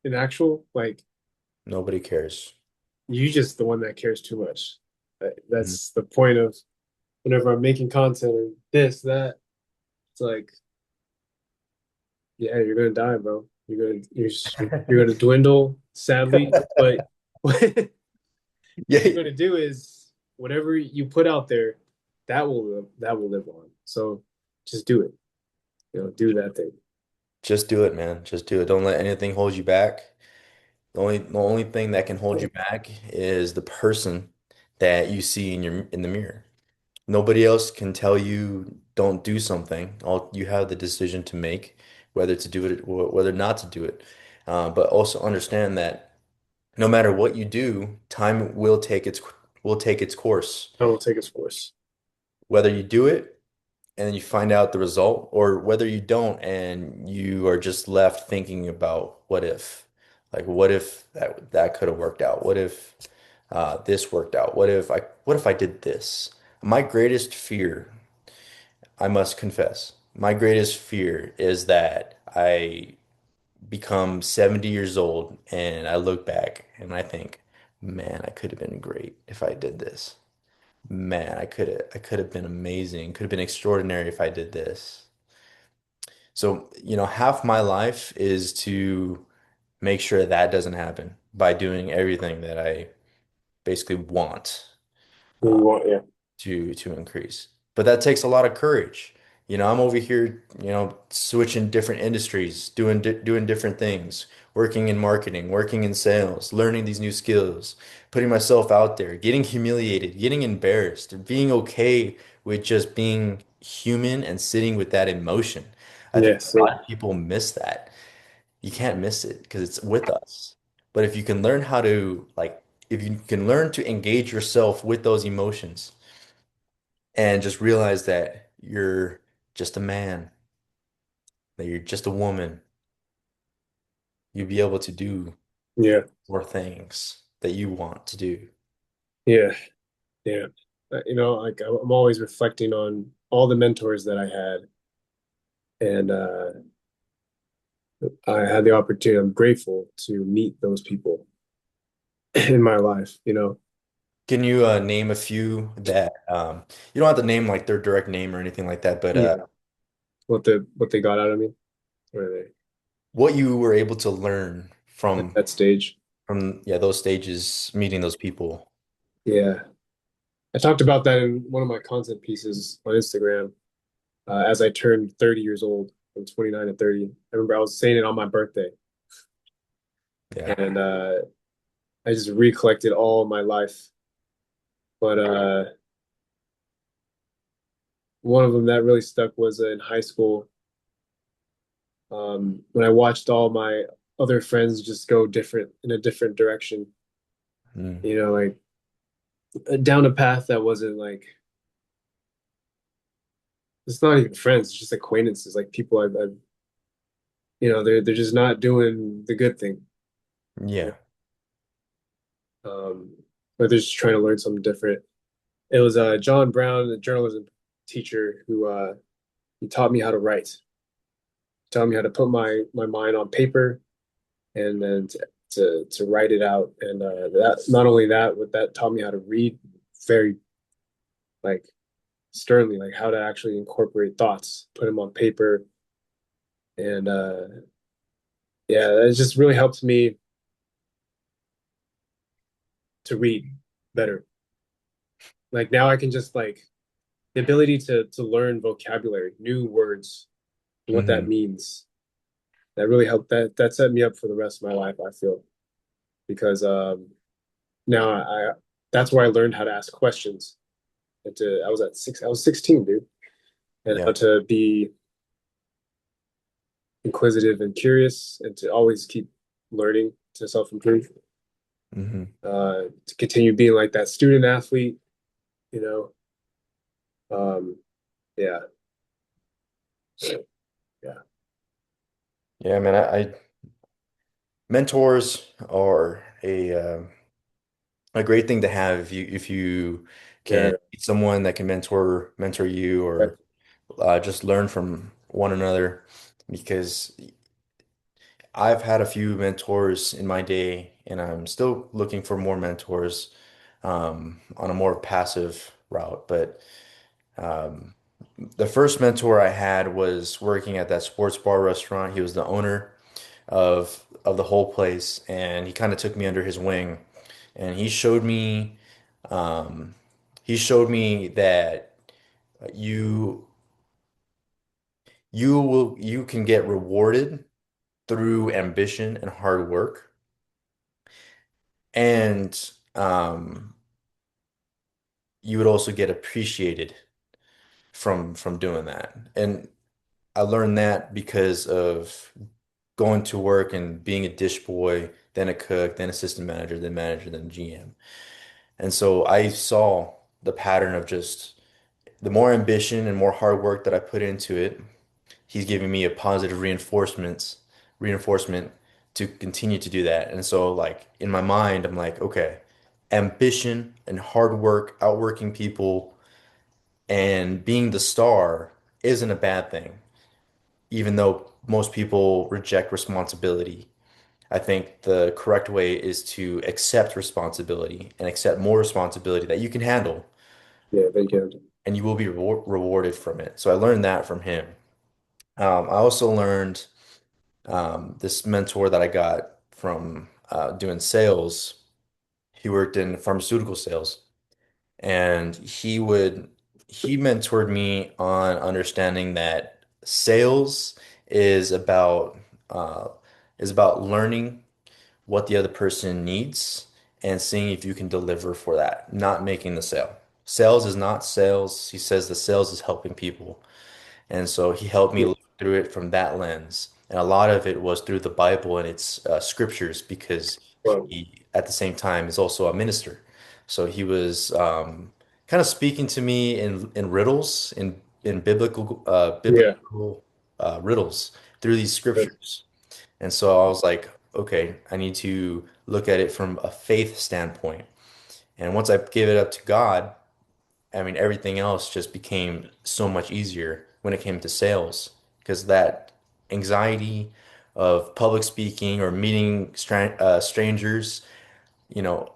In actual, like, Nobody cares. you just the one that cares too much. Mhm. That's the point of whenever I'm making content or this, that. It's like, yeah, you're gonna die, bro. You're gonna dwindle, sadly. But what you're Yeah, gonna do is whatever you put out there, that will live on. So just do it. Do that thing. just do it, man. Just do it. Don't let anything hold you back. The only thing that can hold you back is the person that you see in the mirror. Nobody else can tell you don't do something. All you have the decision to make, whether to do it or whether not to do it. But also understand that no matter what you do, time will take its course. I will take its course. Whether you do it and then you find out the result, or whether you don't and you are just left thinking about what if, like what if that could have worked out? What if this worked out? What if I did this? My greatest fear, I must confess, my greatest fear is that I become 70 years old and I look back and I think, man, I could have been great if I did this. Man, I could have been amazing, could have been extraordinary if I did this. So, half my life is to make sure that doesn't happen by doing everything that I basically want. We uh, want, yeah, to increase. But that takes a lot of courage. I'm over here, switching different industries, doing different things, working in marketing, working in sales, learning these new skills, putting myself out there, getting humiliated, getting embarrassed, being okay with just being human and sitting with that emotion. I think yeah. a So lot of people miss that. You can't miss it because it's with us. But if you can learn how to like if you can learn to engage yourself with those emotions, and just realize that you're just a man, that you're just a woman. You'll be able to do yeah, more things that you want to do. yeah, yeah. Like I'm always reflecting on all the mentors that I had, and I had the opportunity. I'm grateful to meet those people in my life. Can you name a few that you don't have to name like their direct name or anything like that, but Yeah. What they got out of me, or they what you were able to learn at from that stage. those stages, meeting those people. Yeah. I talked about that in one of my content pieces on Instagram. As I turned 30 years old, from 29 to 30. I remember I was saying it on my birthday, Yeah. and I just recollected all my life. But one of them that really stuck was in high school, when I watched all my other friends just go different in a different direction. Mm. Like down a path that wasn't like it's not even friends, it's just acquaintances, like people I've they're just not doing the good thing. Yeah. Um, or they're just trying to learn something different. It was John Brown, a journalism teacher, who he taught me how to write, taught me how to put my mind on paper, and then to write it out. And that not only that, but that taught me how to read very like sternly, like how to actually incorporate thoughts, put them on paper, and yeah, it just really helps me to read better. Like now I can just like the ability to learn vocabulary, new words, what that Hmm. means. That really helped. That set me up for the rest of my life, I feel, because now I that's where I learned how to ask questions. And to I was 16, dude, and Yeah. how to be inquisitive and curious, and to always keep learning to self improve. Hmm. To continue being like that student athlete, you know. Yeah, yeah, Yeah, man, mentors are a great thing to have if you can yeah. meet someone that can mentor you or just learn from one another because I've had a few mentors in my day and I'm still looking for more mentors on a more passive route. But um, the first mentor I had was working at that sports bar restaurant. He was the owner of the whole place, and he kind of took me under his wing, and um, he showed me that you you can get rewarded through ambition and hard work, and you would also get appreciated from doing that. And I learned that because of going to work and being a dish boy, then a cook, then assistant manager, then GM. And so I saw the pattern of just the more ambition and more hard work that I put into it, he's giving me a positive reinforcement to continue to do that. And so like in my mind, I'm like, okay, ambition and hard work, outworking people and being the star isn't a bad thing, even though most people reject responsibility. I think the correct way is to accept responsibility and accept more responsibility that you can handle, Yeah, thank you. and you will be rewarded from it. So I learned that from him. I also learned this mentor that I got from doing sales. He worked in pharmaceutical sales, and he mentored me on understanding that sales is about uh, learning what the other person needs and seeing if you can deliver for that, not making the sale. Sales is not sales. He says the sales is helping people. And so he helped me Yeah. look through it from that lens. And a lot of it was through the Bible and its scriptures because Well, he, at the same time, is also a minister. So he was kind of speaking to me in riddles, in yeah, biblical riddles through these but, scriptures. And so I was like, okay, I need to look at it from a faith standpoint. And once I gave it up to God, I mean, everything else just became so much easier when it came to sales because that anxiety of public speaking or meeting strangers,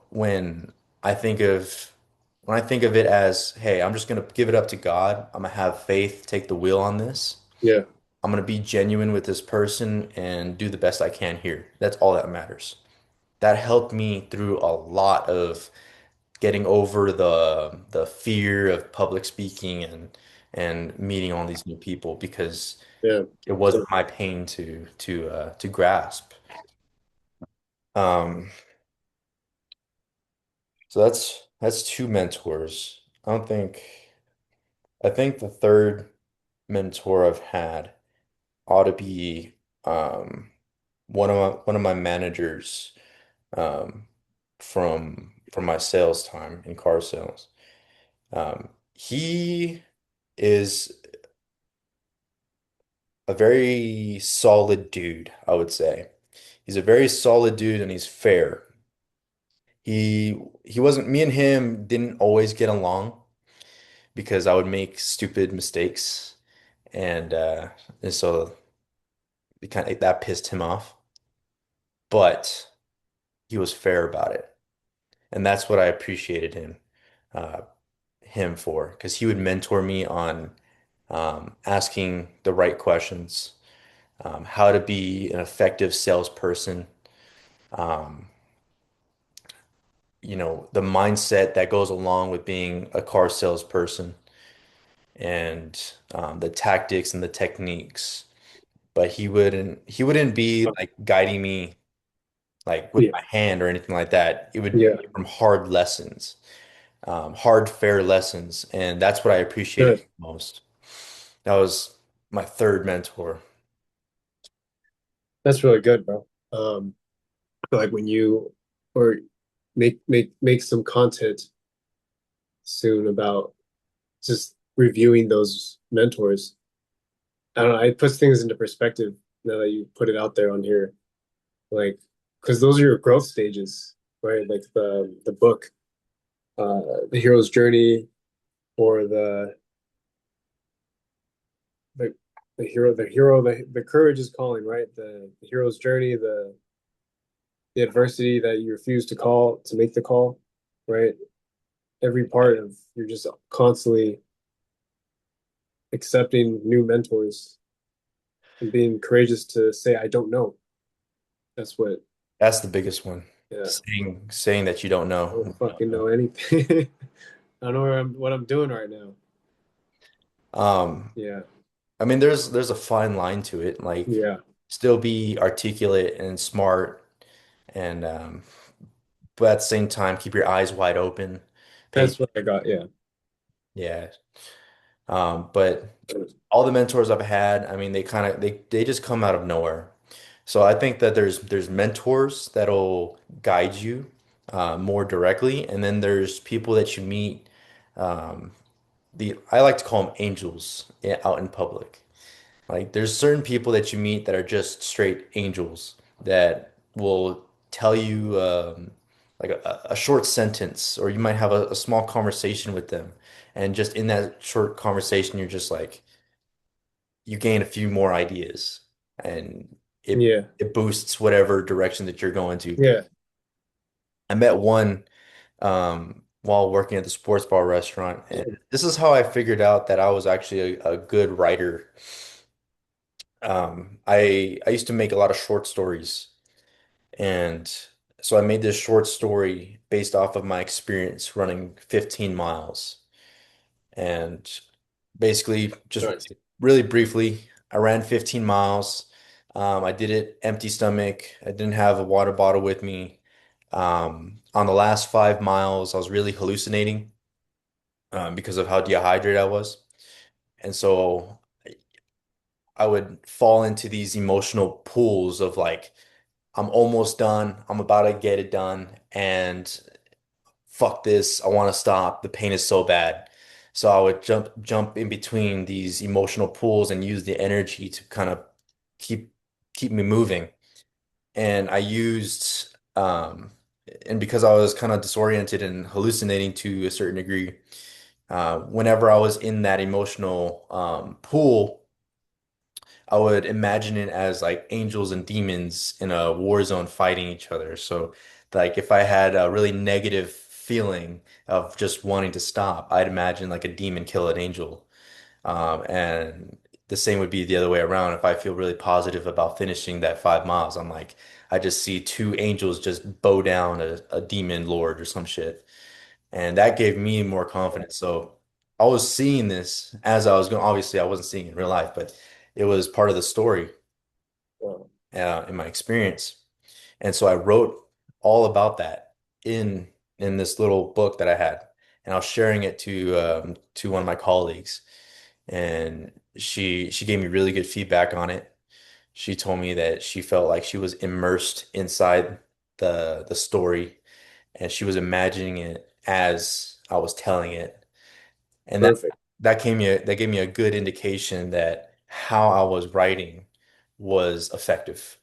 when I think of it as, hey, I'm just gonna give it up to God. I'm gonna have faith take the wheel on this. yeah, I'm gonna be genuine with this person and do the best I can here. That's all that matters. That helped me through a lot of getting over the fear of public speaking and meeting all these new people because yeah. it So wasn't my pain to grasp. Um, so that's two mentors. I think the third mentor I've had ought to be um, one of my managers um, from my sales time in car sales. He is a very solid dude, I would say. He's a very solid dude and he's fair. He wasn't me and him didn't always get along because I would make stupid mistakes and so it kind of that pissed him off. But he was fair about it. And that's what I appreciated him. Uh, him for because he would mentor me on asking the right questions, how to be an effective salesperson, um, the mindset that goes along with being a car salesperson, and the tactics and the techniques. But he wouldn't be like guiding me like with Yeah, my hand or anything like that. It would yeah, be from hard lessons, hard, fair lessons, and that's what I appreciated good. most. That was my third mentor. That's really good, bro. I feel like when you or make some content soon about just reviewing those mentors. I don't know, it puts things into perspective now that you put it out there on here. Like, because those are your growth stages, right? Like the book, the hero's journey, or the the courage is calling, right? The hero's journey, the adversity that you refuse to make the call, right? Every part of you're just constantly accepting new mentors and being courageous to say I don't know. That's what, That's the biggest one. yeah, Saying that you don't I know. don't fucking know anything. I don't know what I'm doing right now. Um, Yeah, I mean, there's a fine line to it. Like, yeah, still be articulate and smart, and but at the same time, keep your eyes wide open. Pay, that's what I got. Yeah, yeah. But all the mentors I've had, I mean, they just come out of nowhere. So I think that there's mentors that'll guide you more directly, and then there's people that you meet. Um, the I like to call them angels out in public. Like there's certain people that you meet that are just straight angels that will tell you like a short sentence, or you might have a small conversation with them, and just in that short conversation, you're just like you gain a few more ideas, and yeah, it boosts whatever direction that you're going to. yeah. I met one while working at the sports bar restaurant, and this is how I figured out that I was actually a good writer. I used to make a lot of short stories, and so I made this short story based off of my experience running 15 miles. And basically, just Nice. really briefly, I ran 15 miles. I did it empty stomach. I didn't have a water bottle with me. On the last 5 miles, I was really hallucinating because of how dehydrated I was. And so I would fall into these emotional pools of like, I'm almost done. I'm about to get it done. And fuck this. I want to stop. The pain is so bad. So I would jump in between these emotional pools and use the energy to kind of keep keep me moving. And I used and because I was kind of disoriented and hallucinating to a certain degree, whenever I was in that emotional pool, I would imagine it as like angels and demons in a war zone fighting each other. So, like, if I had a really negative feeling of just wanting to stop, I'd imagine like a demon kill an angel. And the same would be the other way around. If I feel really positive about finishing that 5 miles, I'm like, I just see two angels just bow down a demon lord or some shit. And that gave me more confidence. So I was seeing this as I was going. Obviously, I wasn't seeing it in real life, but it was part of the story Wow. in my experience. And so I wrote all about that in in this little book that I had, and I was sharing it to one of my colleagues, and she gave me really good feedback on it. She told me that she felt like she was immersed inside the story, and she was imagining it as I was telling it. And Perfect. that gave me a good indication that how I was writing was effective.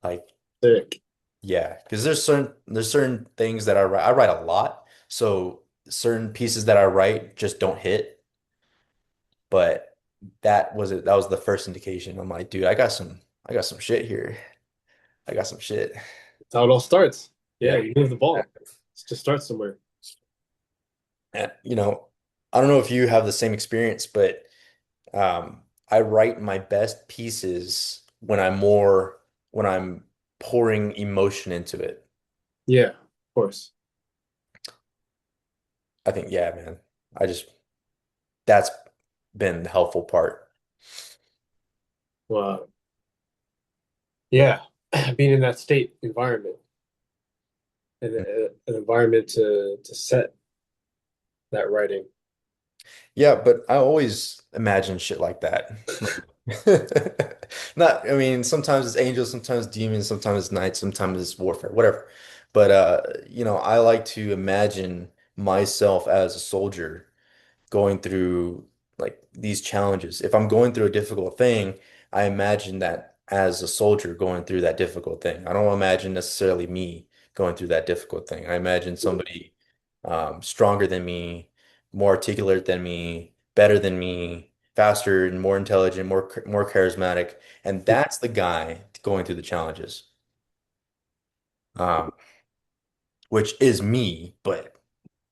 Like, Sick. yeah, because there's certain things that I write a lot, so certain pieces that I write just don't hit. But that was it. That was the first indication. I'm like, dude, I got some shit here. I got some shit. That's how it all starts. Yeah, Yeah. you move the ball. Let's just start somewhere. And, I don't know if you have the same experience, but I write my best pieces when I'm pouring emotion into it. Yeah, of course. I think, yeah, man. I just That's been the helpful part. Well, yeah, being in that state environment and an environment to set that writing. Yeah, but I always imagine shit like that. Not, I mean, sometimes it's angels, sometimes demons, sometimes it's knights, sometimes it's warfare, whatever. But I like to imagine myself as a soldier going through like these challenges. If I'm going through a difficult thing, I imagine that as a soldier going through that difficult thing. I don't imagine necessarily me going through that difficult thing. I imagine somebody stronger than me, more articulate than me, better than me, faster and more intelligent, more charismatic, and that's the guy going through the challenges, um, which is me, but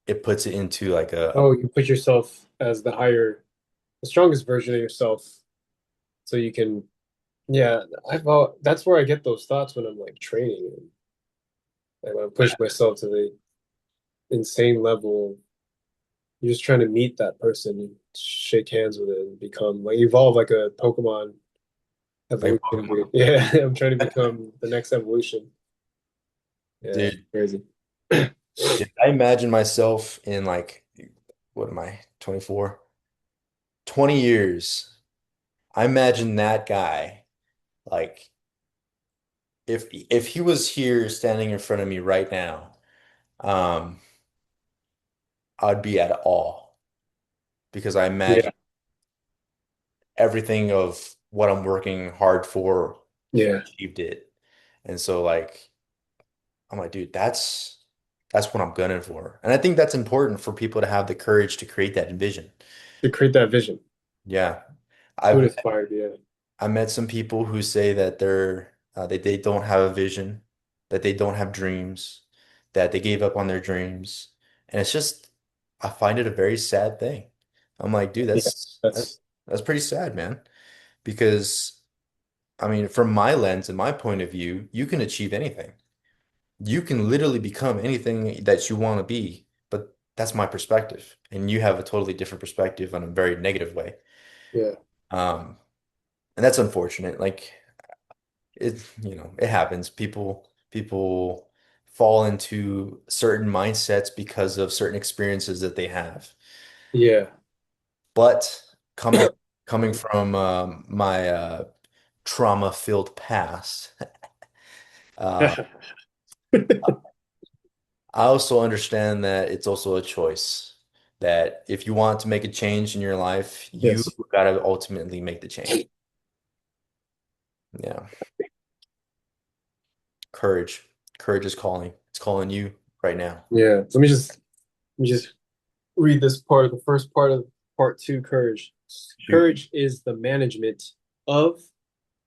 it puts it into like Oh, you put yourself as the strongest version of yourself, so you can. Yeah, that's where I get those thoughts when I'm like training and like when I push myself to the insane level. You're just trying to meet that person, you shake hands with it, and become like evolve like a Pokemon like evolution. Pokemon. Yeah, I'm trying to become the next evolution. Yeah, it's Dude, crazy. Dude, I imagine myself in like, what am I, 24? 20 years. I imagine that guy, like, if he was here standing in front of me right now, um, I'd be at awe because I Yeah, imagine everything of what I'm working hard for, he yeah. achieved it. And so like I'm like, dude, that's what I'm gunning for. And I think that's important for people to have the courage to create that vision. To create that vision. Yeah. It would I've inspire me. Yeah, I met some people who say that they don't have a vision, that they don't have dreams, that they gave up on their dreams. And it's just I find it a very sad thing. I'm like, dude, yeah. That's that's pretty sad, man. Because I mean, from my lens and my point of view, you can achieve anything. You can literally become anything that you want to be, but that's my perspective. And you have a totally different perspective on a very negative way. yeah, Um, and that's unfortunate. Like it happens. People fall into certain mindsets because of certain experiences that they have. yeah. But coming from my trauma-filled past, uh, I also understand that it's also a choice. That if you want to make a change in your life, you Yes. gotta ultimately make the change. Yeah. Courage. Courage is calling. It's calling you right now. Yeah. So let me just read this part, the first part of part two, courage. Shoot. Courage is the management of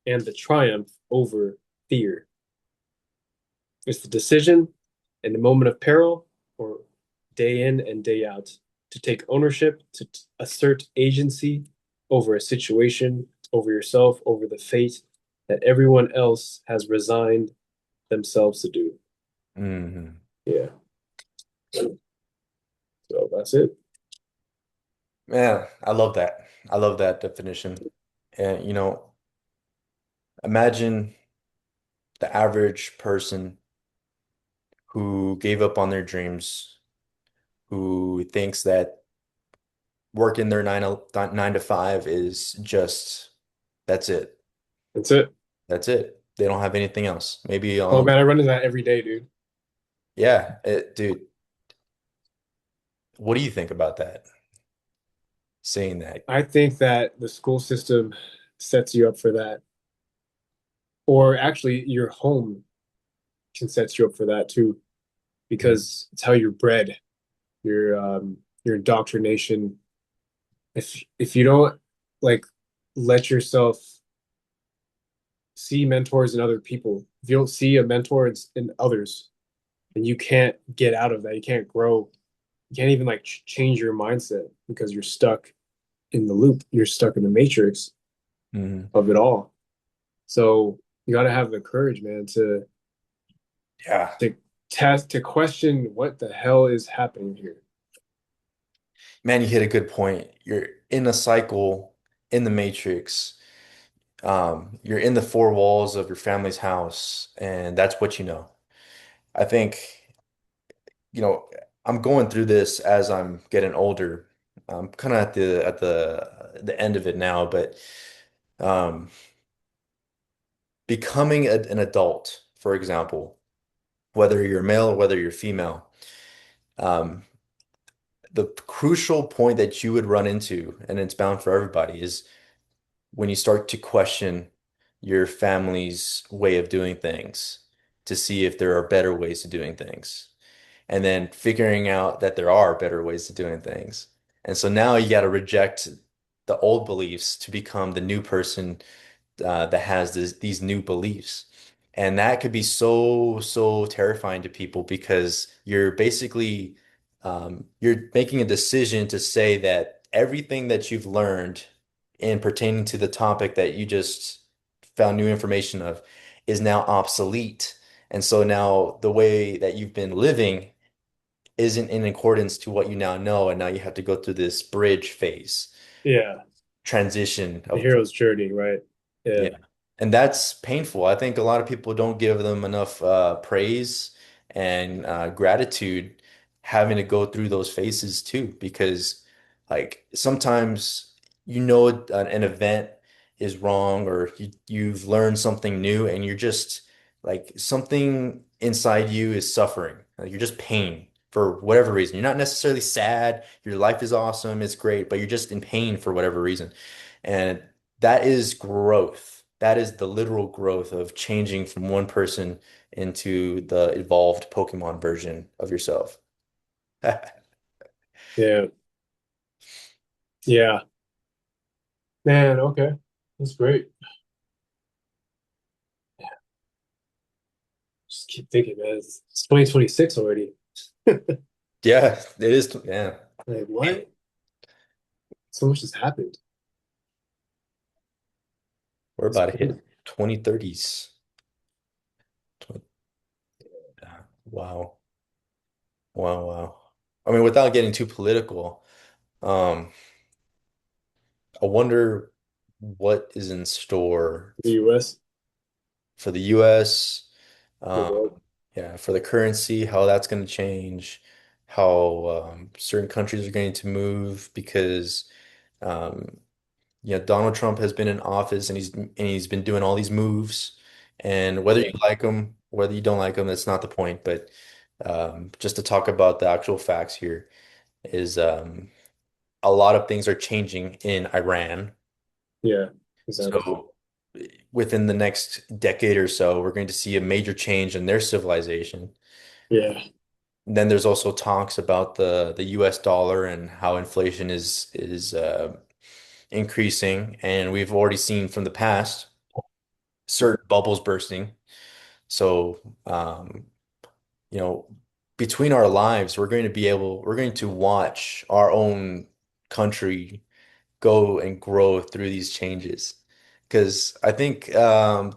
and the triumph over fear. It's the decision in the moment of peril or day in and day out to take ownership, to assert agency over a situation, over yourself, over the fate that everyone else has resigned themselves to do. Hmm. Yeah. So that's it. Man, I love that. I love that definition. And imagine the average person who gave up on their dreams, who thinks that working their 9 to 5 is just that's it. That's it. That's it. They don't have anything else. Maybe Oh man, I run into that every day, dude. dude, what do you think about that? Saying that. I think that the school system sets you up for that. Or actually, your home can set you up for that too, Mm, because it's how you're bred, your indoctrination. If you don't like let yourself see mentors in other people, if you don't see a mentor in others, then you can't get out of that. You can't grow. you can't even like change your mindset because you're stuck in the loop. You're stuck in the matrix Mhm. of it all. So you got to have the courage, man, Yeah. to to question what the hell is happening here. Man, you hit a good point. You're in a cycle in the matrix. You're in the four walls of your family's house, and that's what you know. I think, you know, I'm going through this as I'm getting older. I'm kind of at the end of it now, but um, becoming an adult, for example, whether you're male or whether you're female, um, the crucial point that you would run into, and it's bound for everybody, is when you start to question your family's way of doing things to see if there are better ways of doing things. And then figuring out that there are better ways of doing things. And so now you got to reject the old beliefs to become the new person that has these new beliefs. And that could be so terrifying to people because you're basically you're making a decision to say that everything that you've learned in pertaining to the topic that you just found new information of is now obsolete. And so now the way that you've been living isn't in accordance to what you now know, and now you have to go through this bridge phase Yeah, transition the of hero's journey, right? yeah. Yeah, And that's painful. I think a lot of people don't give them enough praise and gratitude having to go through those phases too, because like sometimes you know an event is wrong or you've learned something new and you're just like something inside you is suffering. Like, you're just pain for whatever reason. You're not necessarily sad. Your life is awesome. It's great, but you're just in pain for whatever reason. And that is growth. That is the literal growth of changing from one person into the evolved Pokemon version of yourself. yeah, yeah. Man, okay. That's great. Just keep thinking, man. It's 2026 already. Yeah, it is. Yeah, Like, what? So much has happened. we're It's about to crazy. hit 2030s. Yeah. Wow. Wow. Wow. I mean, without getting too political, um, I wonder what is in store The US, for the US, the world. yeah, for the currency, how that's going to change, how certain countries are going to move because um, Donald Trump has been in office and he's been doing all these moves, and whether you Yeah, like him, whether you don't like him, that's not the point. But just to talk about the actual facts here is a lot of things are changing in Iran. yeah, exactly. So within the next decade or so, we're going to see a major change in their civilization. Yeah, Then there's also talks about the US dollar and how inflation is increasing, and we've already seen from the past certain bubbles bursting. So, you know, between our lives, we're going to watch our own country go and grow through these changes. Because I think I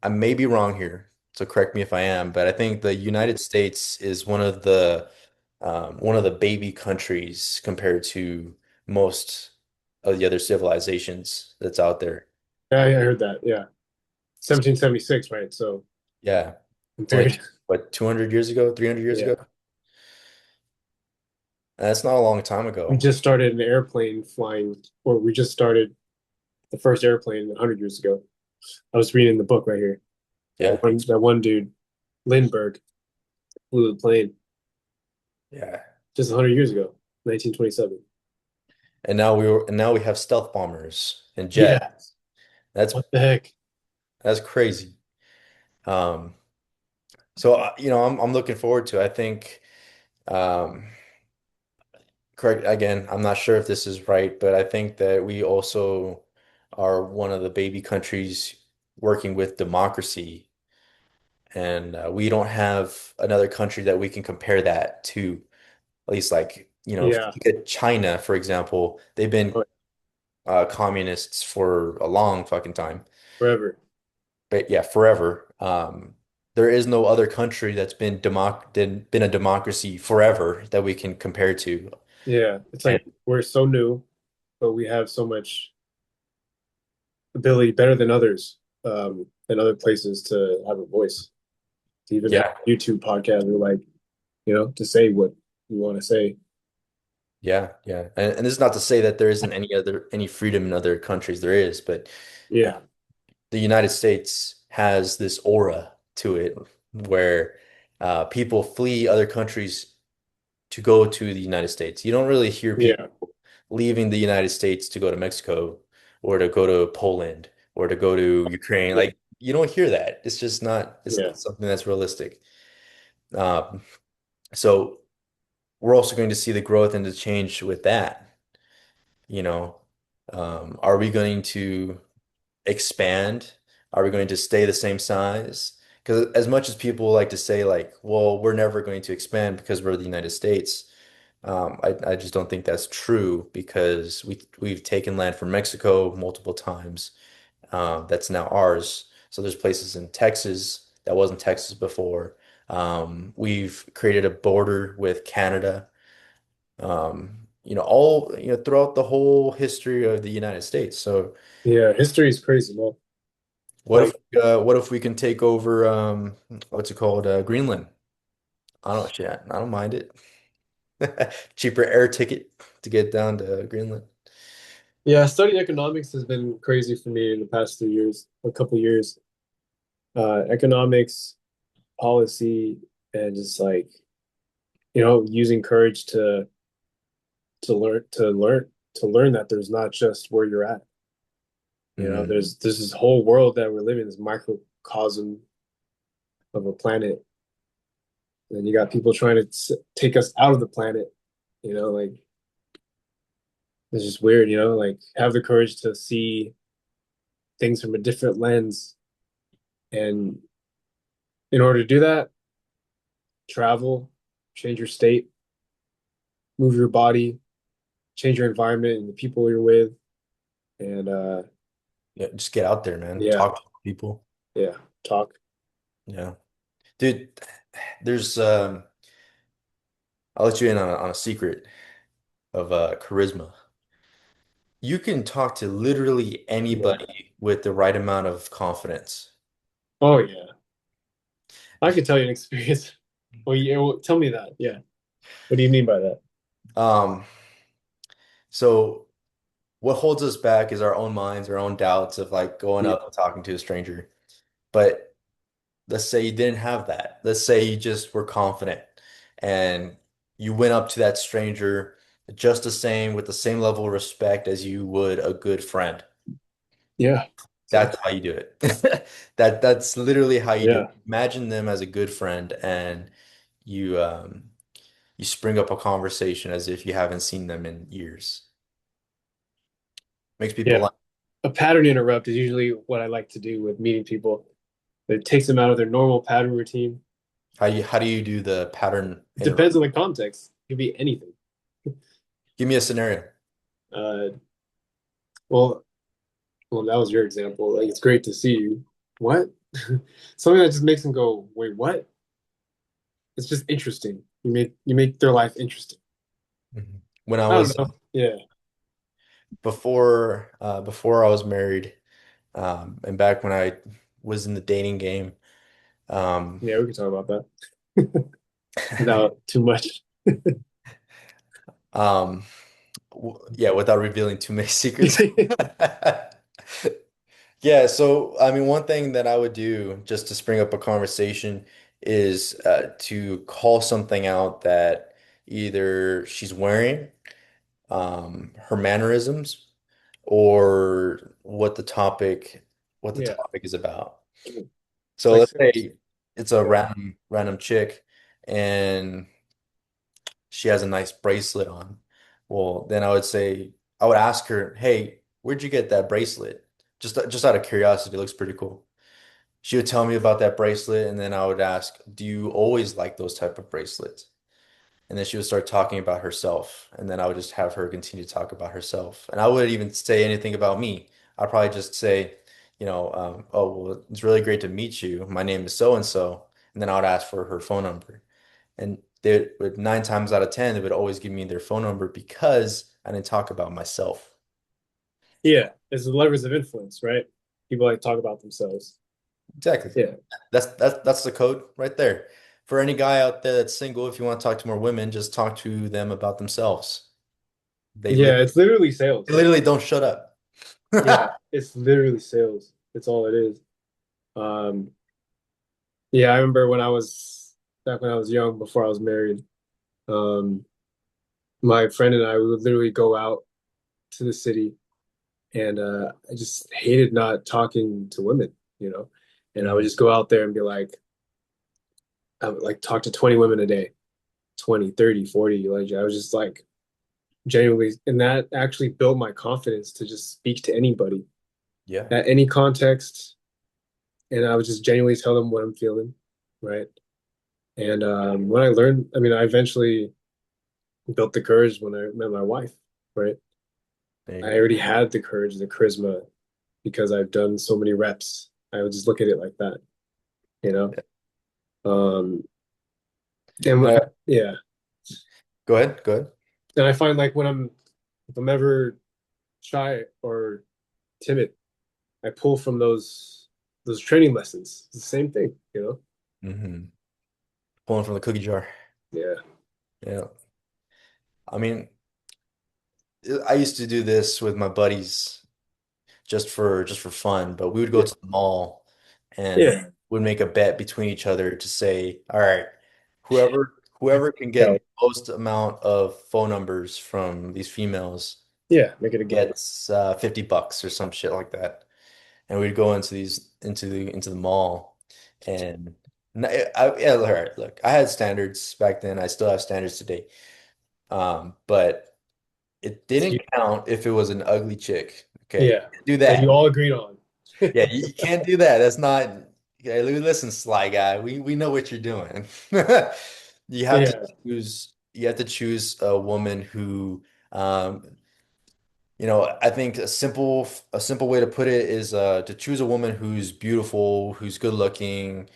may be wrong here, so correct me if I am, but I think the United States is one of the baby countries compared to most of the other civilizations that's out there. I heard that. Yeah, 1776, right? So Yeah, it's only compared, what 200 years ago, 300 years ago. yeah, And that's not a long time we ago. just started an airplane flying, or we just started the first airplane 100 years ago. I was reading the book right here. Yeah, That one dude, Lindbergh, flew the plane yeah. just 100 years ago, 1927. And now we have stealth bombers and jet. Yeah, That's what the heck? that's crazy. Um, so I'm looking forward to. I think um, correct again. I'm not sure if this is right, but I think that we also are one of the baby countries working with democracy and we don't have another country that we can compare that to. At least, like, if Yeah. you look at China, for example, they've been Oh, communists for a long fucking time. forever. But yeah, forever. There is no other country that's been a democracy forever that we can compare to. Yeah. It's And like we're so new, but we have so much ability better than other places to have a voice, to even have yeah, a YouTube podcast or like, to say what you want to say. yeah. And this is not to say that there isn't any freedom in other countries. There is, but uh, Yeah. the United States has this aura to it where people flee other countries to go to the United States. You don't really hear people Yeah. leaving the United States to go to Mexico or to go to Poland or to go to Ukraine. Yeah. Like, you don't hear that. It's Yeah. not something that's realistic. Um, so we're also going to see the growth and the change with that. You know, are we going to expand? Are we going to stay the same size? Because as much as people like to say, like, well, we're never going to expand because we're the United States. I just don't think that's true because we've taken land from Mexico multiple times. That's now ours. So there's places in Texas that wasn't Texas before. We've created a border with Canada. Throughout the whole history of the United States. So Yeah. History is crazy, man. Like, what if we can take over what's it called, Greenland? I don't mind it. Cheaper air ticket to get down to Greenland. yeah, studying economics has been crazy for me in the past 3 years, a couple years. Economics, policy, and just like, using courage to learn that there's not just where you're at. Mhm. There's this whole world that we're living, this microcosm of a planet, and you got people trying to take us out of the planet. Like it's just weird. Like have the courage to see things from a different lens, and in order to do that, travel, change your state, move your body, change your environment and the people you're with, and Yeah, just get out there, man. yeah, Talk to people. yeah, talk. Yeah. Dude, there's I'll let you in on a secret of charisma. You can talk to literally Yeah. anybody with the right amount of confidence. Oh yeah, I could tell you an experience. Well, yeah, well, tell me that. Yeah. What do you mean by that? Um, so what holds us back is our own minds, our own doubts of like going Yeah. up and talking to a stranger. But let's say you didn't have that. Let's say you just were confident and you went up to that stranger just the same with the same level of respect as you would a good friend. Yeah. That's Exactly. how you do it. That's literally how you do it. Yeah. Imagine them as a good friend and you you spring up a conversation as if you haven't seen them in years. Makes people Yeah. laugh. A pattern interrupt is usually what I like to do with meeting people. It takes them out of their normal pattern routine. How do you do the pattern It interrupt? depends on the context. It could be anything. Give me a scenario. Uh, well, well, that was your example. Like, it's great to see you. What? Something that just makes them go, wait, what? It's just interesting. You make their life interesting. Mhm. When I I don't was know. Yeah. before I was married, and back when I was in the dating game, um, Yeah, we can talk about that without too much. um, yeah, without revealing too many secrets. Yeah, so I mean, one thing that I would do just to spring up a conversation is to call something out that either she's wearing, her mannerisms, or what the Yeah. topic is about. It's So like, let's say it's a yeah. random chick and she has a nice bracelet on. Well, then I would ask her, "Hey, where'd you get that bracelet?" Just out of curiosity, it looks pretty cool. she would tell me about that bracelet, and then I would ask, "Do you always like those type of bracelets?" And then she would start talking about herself, and then I would just have her continue to talk about herself, and I wouldn't even say anything about me. I'd probably just say, "Oh, well, it's really great to meet you. My name is so and so," and then I would ask for her phone number, and they would 9 times out of 10, they would always give me their phone number because I didn't talk about myself. Yeah, it's the levers of influence, right? People like talk about themselves. Exactly. Yeah. That's the code right there. For any guy out there that's single, if you want to talk to more women, just talk to them about themselves. They Yeah, literally, it's literally they sales. literally don't shut up. Yeah, it's literally sales. It's all it is. Um, yeah, I remember when I was back when I was young, before I was married, um, my friend and I we would literally go out to the city, and I just hated not talking to women, you know. And I would Mhm. just go out there and be like, I would like talk to 20 women a day, 20, 30, 40. Like I was just like genuinely, and that actually built my confidence to just speak to anybody Yeah. at any context. And I would just genuinely tell them what I'm feeling, right? And when I learned, I mean, I eventually built the courage when I met my wife, right? There you I go. already had the courage, the charisma, because I've done so many reps. I would just look at it like that, you know? Yeah. Um, and No, yeah, go ahead. Go ahead. and I find like if I'm ever shy or timid, I pull from those training lessons. It's the same thing, you know? Pulling from the cookie jar. Yeah. Yeah. I mean, I used to do this with my buddies just for fun, but we would go Yeah. to the mall and Yeah. would make a bet between each other to say, all right, whoever can get Yeah. the most amount of phone numbers from these females Yeah. Make it a game. gets $50 or some shit like that. And we'd go into the mall and yeah, all right, look, I had standards back then. I still have standards today. But it didn't count if it was an ugly chick. Okay, Yeah. do That you that. all agreed on. Yeah, you can't do that. That's not. Okay, listen, sly guy. We know what you're doing. You have to Yeah. choose. You have to choose a woman who, um, I think a simple way to put it is to choose a woman who's beautiful, who's good looking,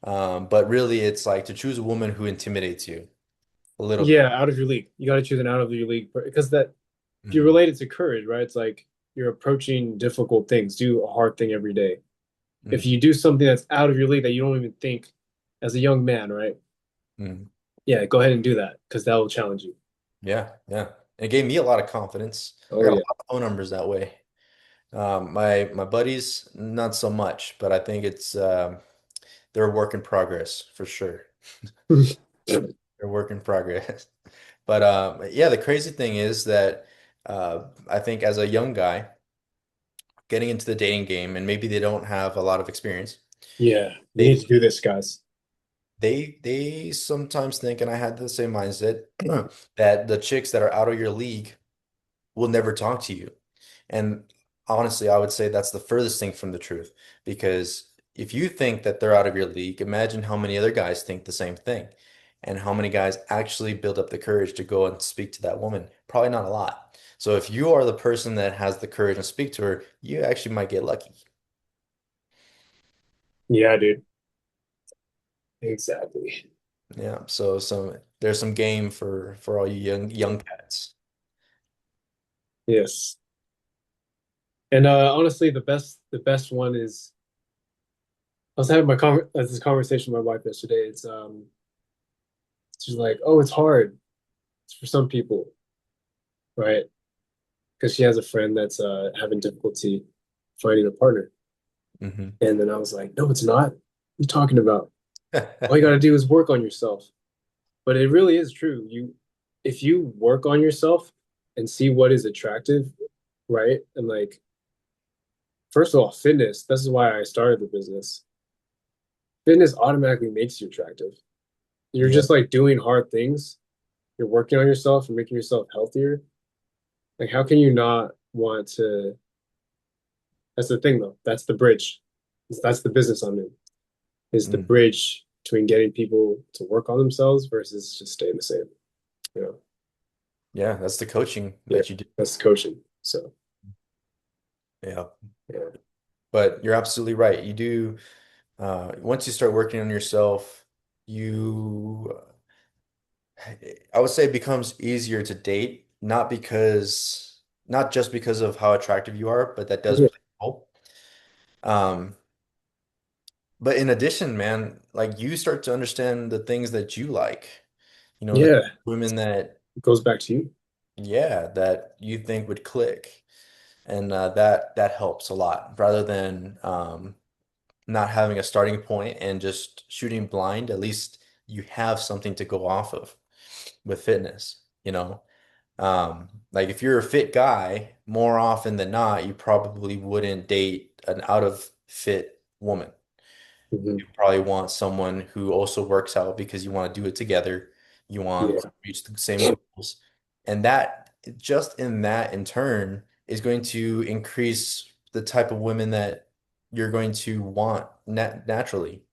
but really it's like to choose a woman who intimidates you a little bit. Yeah, out of your league. You got to choose an out of your league because that if you Mhm. relate it to courage, right? It's like you're approaching difficult things. Do a hard thing every day. If Mhm. you do something that's out of your league that you don't even think as a young man, right? Mhm. Yeah, go ahead and do that because that will challenge you. Yeah, yeah. It gave me a lot of confidence. I Oh got a yeah. lot of phone numbers that way. My buddies, not so much, but I think they're a work in progress for sure. They're a work in progress. But yeah, the crazy thing is that I think as a young guy getting into the dating game, and maybe they don't have a lot of experience, Yeah, you need they to do this, guys. they sometimes think, and I had the same mindset, that the chicks that are out of your league will never talk to you. And honestly, I would say that's the furthest thing from the truth. Because if you think that they're out of your league, imagine how many other guys think the same thing. And how many guys actually build up the courage to go and speak to that woman? Probably not a lot. So if you are the person that has the courage to speak to her, you actually might get lucky. Yeah, dude. Exactly. Yeah. So there's some game for all you young cats. Yes. And honestly, the best one is I was having this conversation with my wife yesterday. She's like, "Oh, it's hard. It's for some people, right?" Because she has a friend that's having difficulty finding a partner. Hmm. And then I was like, "No, it's not. What are you talking about? All you got to do is work on yourself." But it really is true. If you work on yourself and see what is attractive, right? And like, first of all, fitness, this is why I started the business. Fitness automatically makes you attractive. You're Yeah. just like doing hard things. You're working on yourself and making yourself healthier. Like, how can you not want to? That's the thing, though. That's the bridge. That's the business I'm in, is the Mm. bridge between getting people to work on themselves versus just staying the same. You know, Yeah, that's the coaching yeah, that you do. that's coaching. So Yeah. yeah, But you're absolutely right. You do, once you start working on yourself, you, I would say it becomes easier to date, not just because of how attractive you are, but that does yeah, play a role. Um, but in addition, man, like you start to understand the things that you like, the yeah. women that, It goes back to you. yeah, that you think would click. And that helps a lot rather than not having a starting point and just shooting blind. At least you have something to go off of with fitness. Like if you're a fit guy, more often than not, you probably wouldn't date an out of fit woman. Hmm. You probably want someone who also works out because you want to do it together. You want to Yeah, reach the same goals. And that just in that in turn is going to increase the type of women that you're going to want naturally.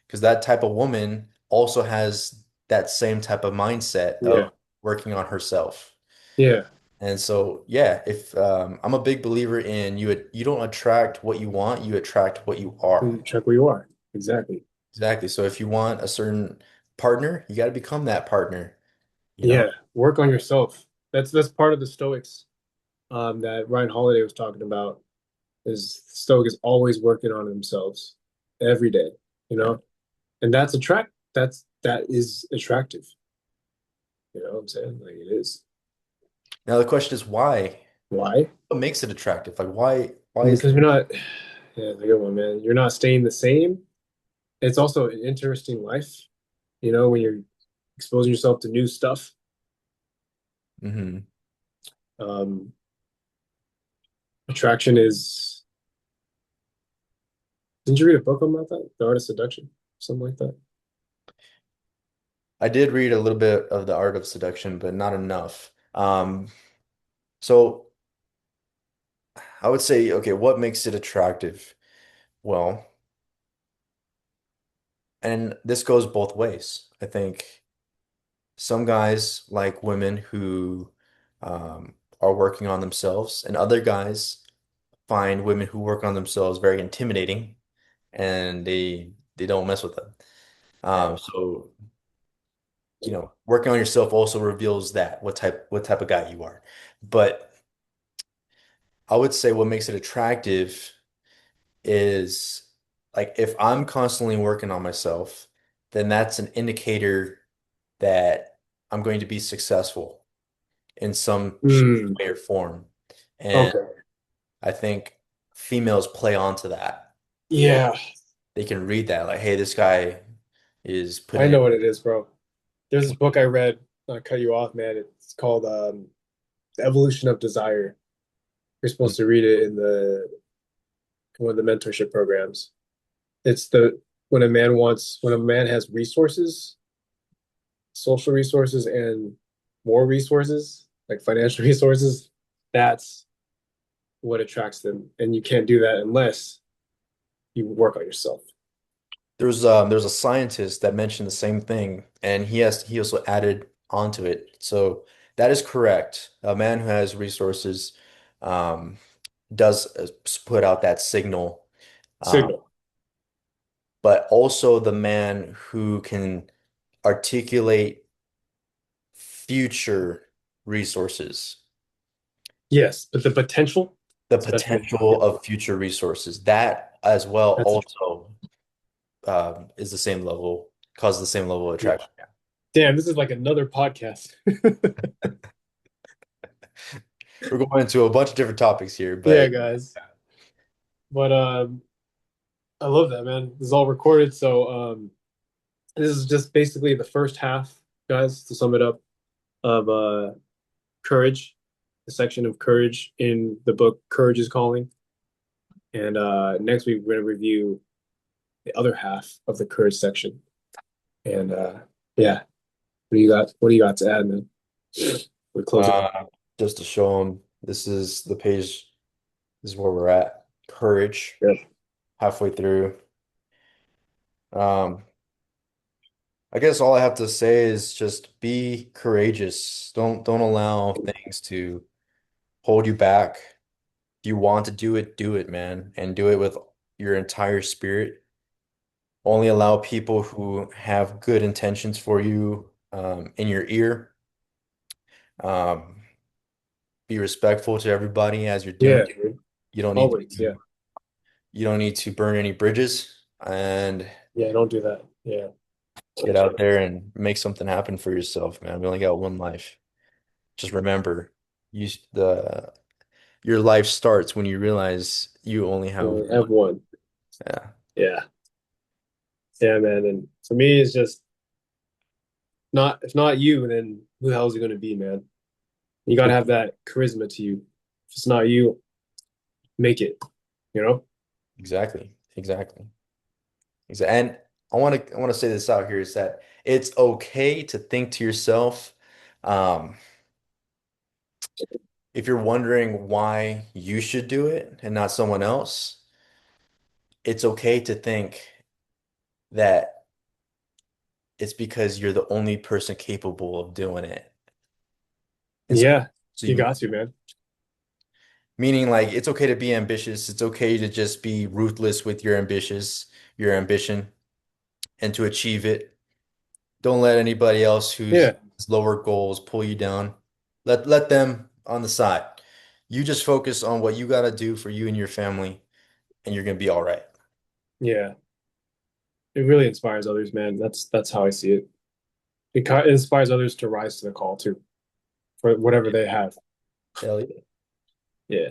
Because that type of woman also has that same type of mindset of yeah, working on herself. yeah. And so, yeah, if I'm a big believer in you don't attract what you want, you attract what you are. Check where you are. Exactly. Exactly. So if you want a certain partner, you got to become that partner, you know? Yeah, work on yourself. That's part of the Stoics that Ryan Holiday was talking about. Is Stoic is always working on themselves every day, you Yeah. know, and that is attractive. You know what I'm saying? Like it is. Now the question is why? Why? What makes it attractive? Like why is Because you're not. Yeah, it's a good one, man. You're not staying the same. It's also an interesting life, you know, when you're exposing yourself to new stuff. hmm Um, Attraction is. Didn't you read a book about that? The Art of Seduction, something like that. I did read a little bit of The Art of Seduction, but not enough. So I would say, okay, what makes it attractive? Well, and this goes both ways. I think some guys like women who are working on themselves, and other guys find women who work on themselves very intimidating, and they don't mess with them. Yeah. So working on yourself also reveals that what type of guy you are. But I would say what makes it attractive is like if I'm constantly working on myself, then that's an indicator that I'm going to be successful in some shape, Mm, way, or form. And okay. I think females play onto that. Yeah, They can read that, like, hey, this guy is I putting in. know what it is, bro. There's this book I read. I cut you off, man. It's called The Evolution of Desire. You're supposed to read it in the one of the mentorship programs. It's the when a man has resources, social resources, and more resources, like financial resources, that's what attracts them. And you can't do that unless you work on yourself. There's a scientist that mentioned the same thing, and he also added onto it. So that is correct. A man who has resources um, does put out that signal, uh, Signal. but also the man who can articulate future resources, Yes, but the potential, the especially, yeah, potential of future resources, that as well that's a, also is the same level, causes the same level of yeah. attraction. Damn, this is like another podcast. We're going into a bunch of different topics here, Yeah, but guys. But I love that, man. This is all recorded, so this is just basically the first half, guys, to sum it up, of courage, the section of courage in the book Courage is Calling. And next week we're gonna review the other half of the courage section. And yeah, what do you got to add, man? We close it out. uh, just to show them this is the page, this is where we're at. Courage. Yeah. halfway through. Um, I guess all I have to say is just be courageous. Don't allow things to hold you back. If you want to do it, man, and do it with your entire spirit. Only allow people who have good intentions for you in your ear. Um, be respectful to everybody as you're doing Yeah, it. dude. You don't need Always. Yeah. to you don't need to burn any bridges and Yeah, don't do that. Yeah. get out there and make something happen for yourself, man. We only got one life. Just remember, you the your life starts when you realize you only You have only one. have one. Yeah, Yeah. Yeah, man. And for me, it's just not, if not you, then who the hell is it going to be, man? You got to have that charisma to you. If it's not you, make it, you know? exactly. Exactly. Exactly. And I want to say this out here is that it's okay to think to yourself, um, if you're wondering why you should do it and not someone else, it's okay to think that it's because you're the only person capable of doing it. And so, Yeah, so you you, got to, man. meaning like it's okay to be ambitious. It's okay to just be ruthless with your ambition and to achieve it. Don't let anybody else who's Yeah. lower goals pull you down. Let them on the side. You just focus on what you got to do for you and your family, and you're gonna be all right. Yeah. It really inspires others, man. That's how I see it. It inspires others to rise to the call too, for whatever they have. Hell yeah. Yeah.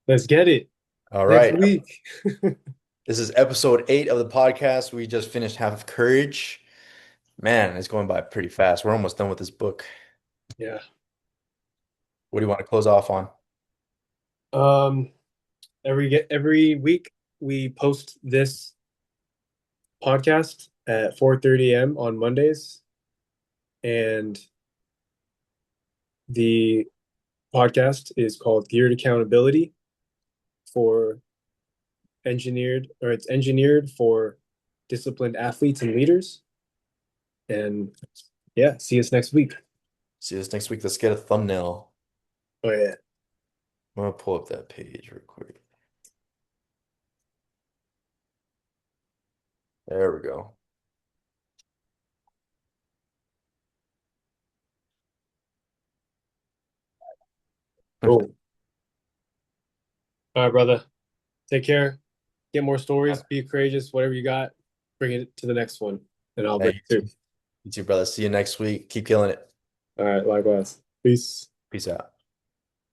Let's get it All next right. week. This is episode 8 of the podcast. We just finished Half of Courage. Man, it's going by pretty fast. We're almost done with this book. Yeah. What do you want to close off on? Um, every week we post this podcast at 4:30 a.m. on Mondays, and the podcast is called Geared Accountability for it's engineered for disciplined athletes and leaders. And yeah, see us next week. See us next week. Let's get a thumbnail. Oh yeah. I'm gonna pull up that page real quick. There we go. Cool. All right, brother. Take care. Get more stories. Be courageous. Whatever you got, bring it to the next one, and I'll Yeah, bring it too. you too, brother. See you next week. Keep killing it. All right, likewise. Peace. Peace out.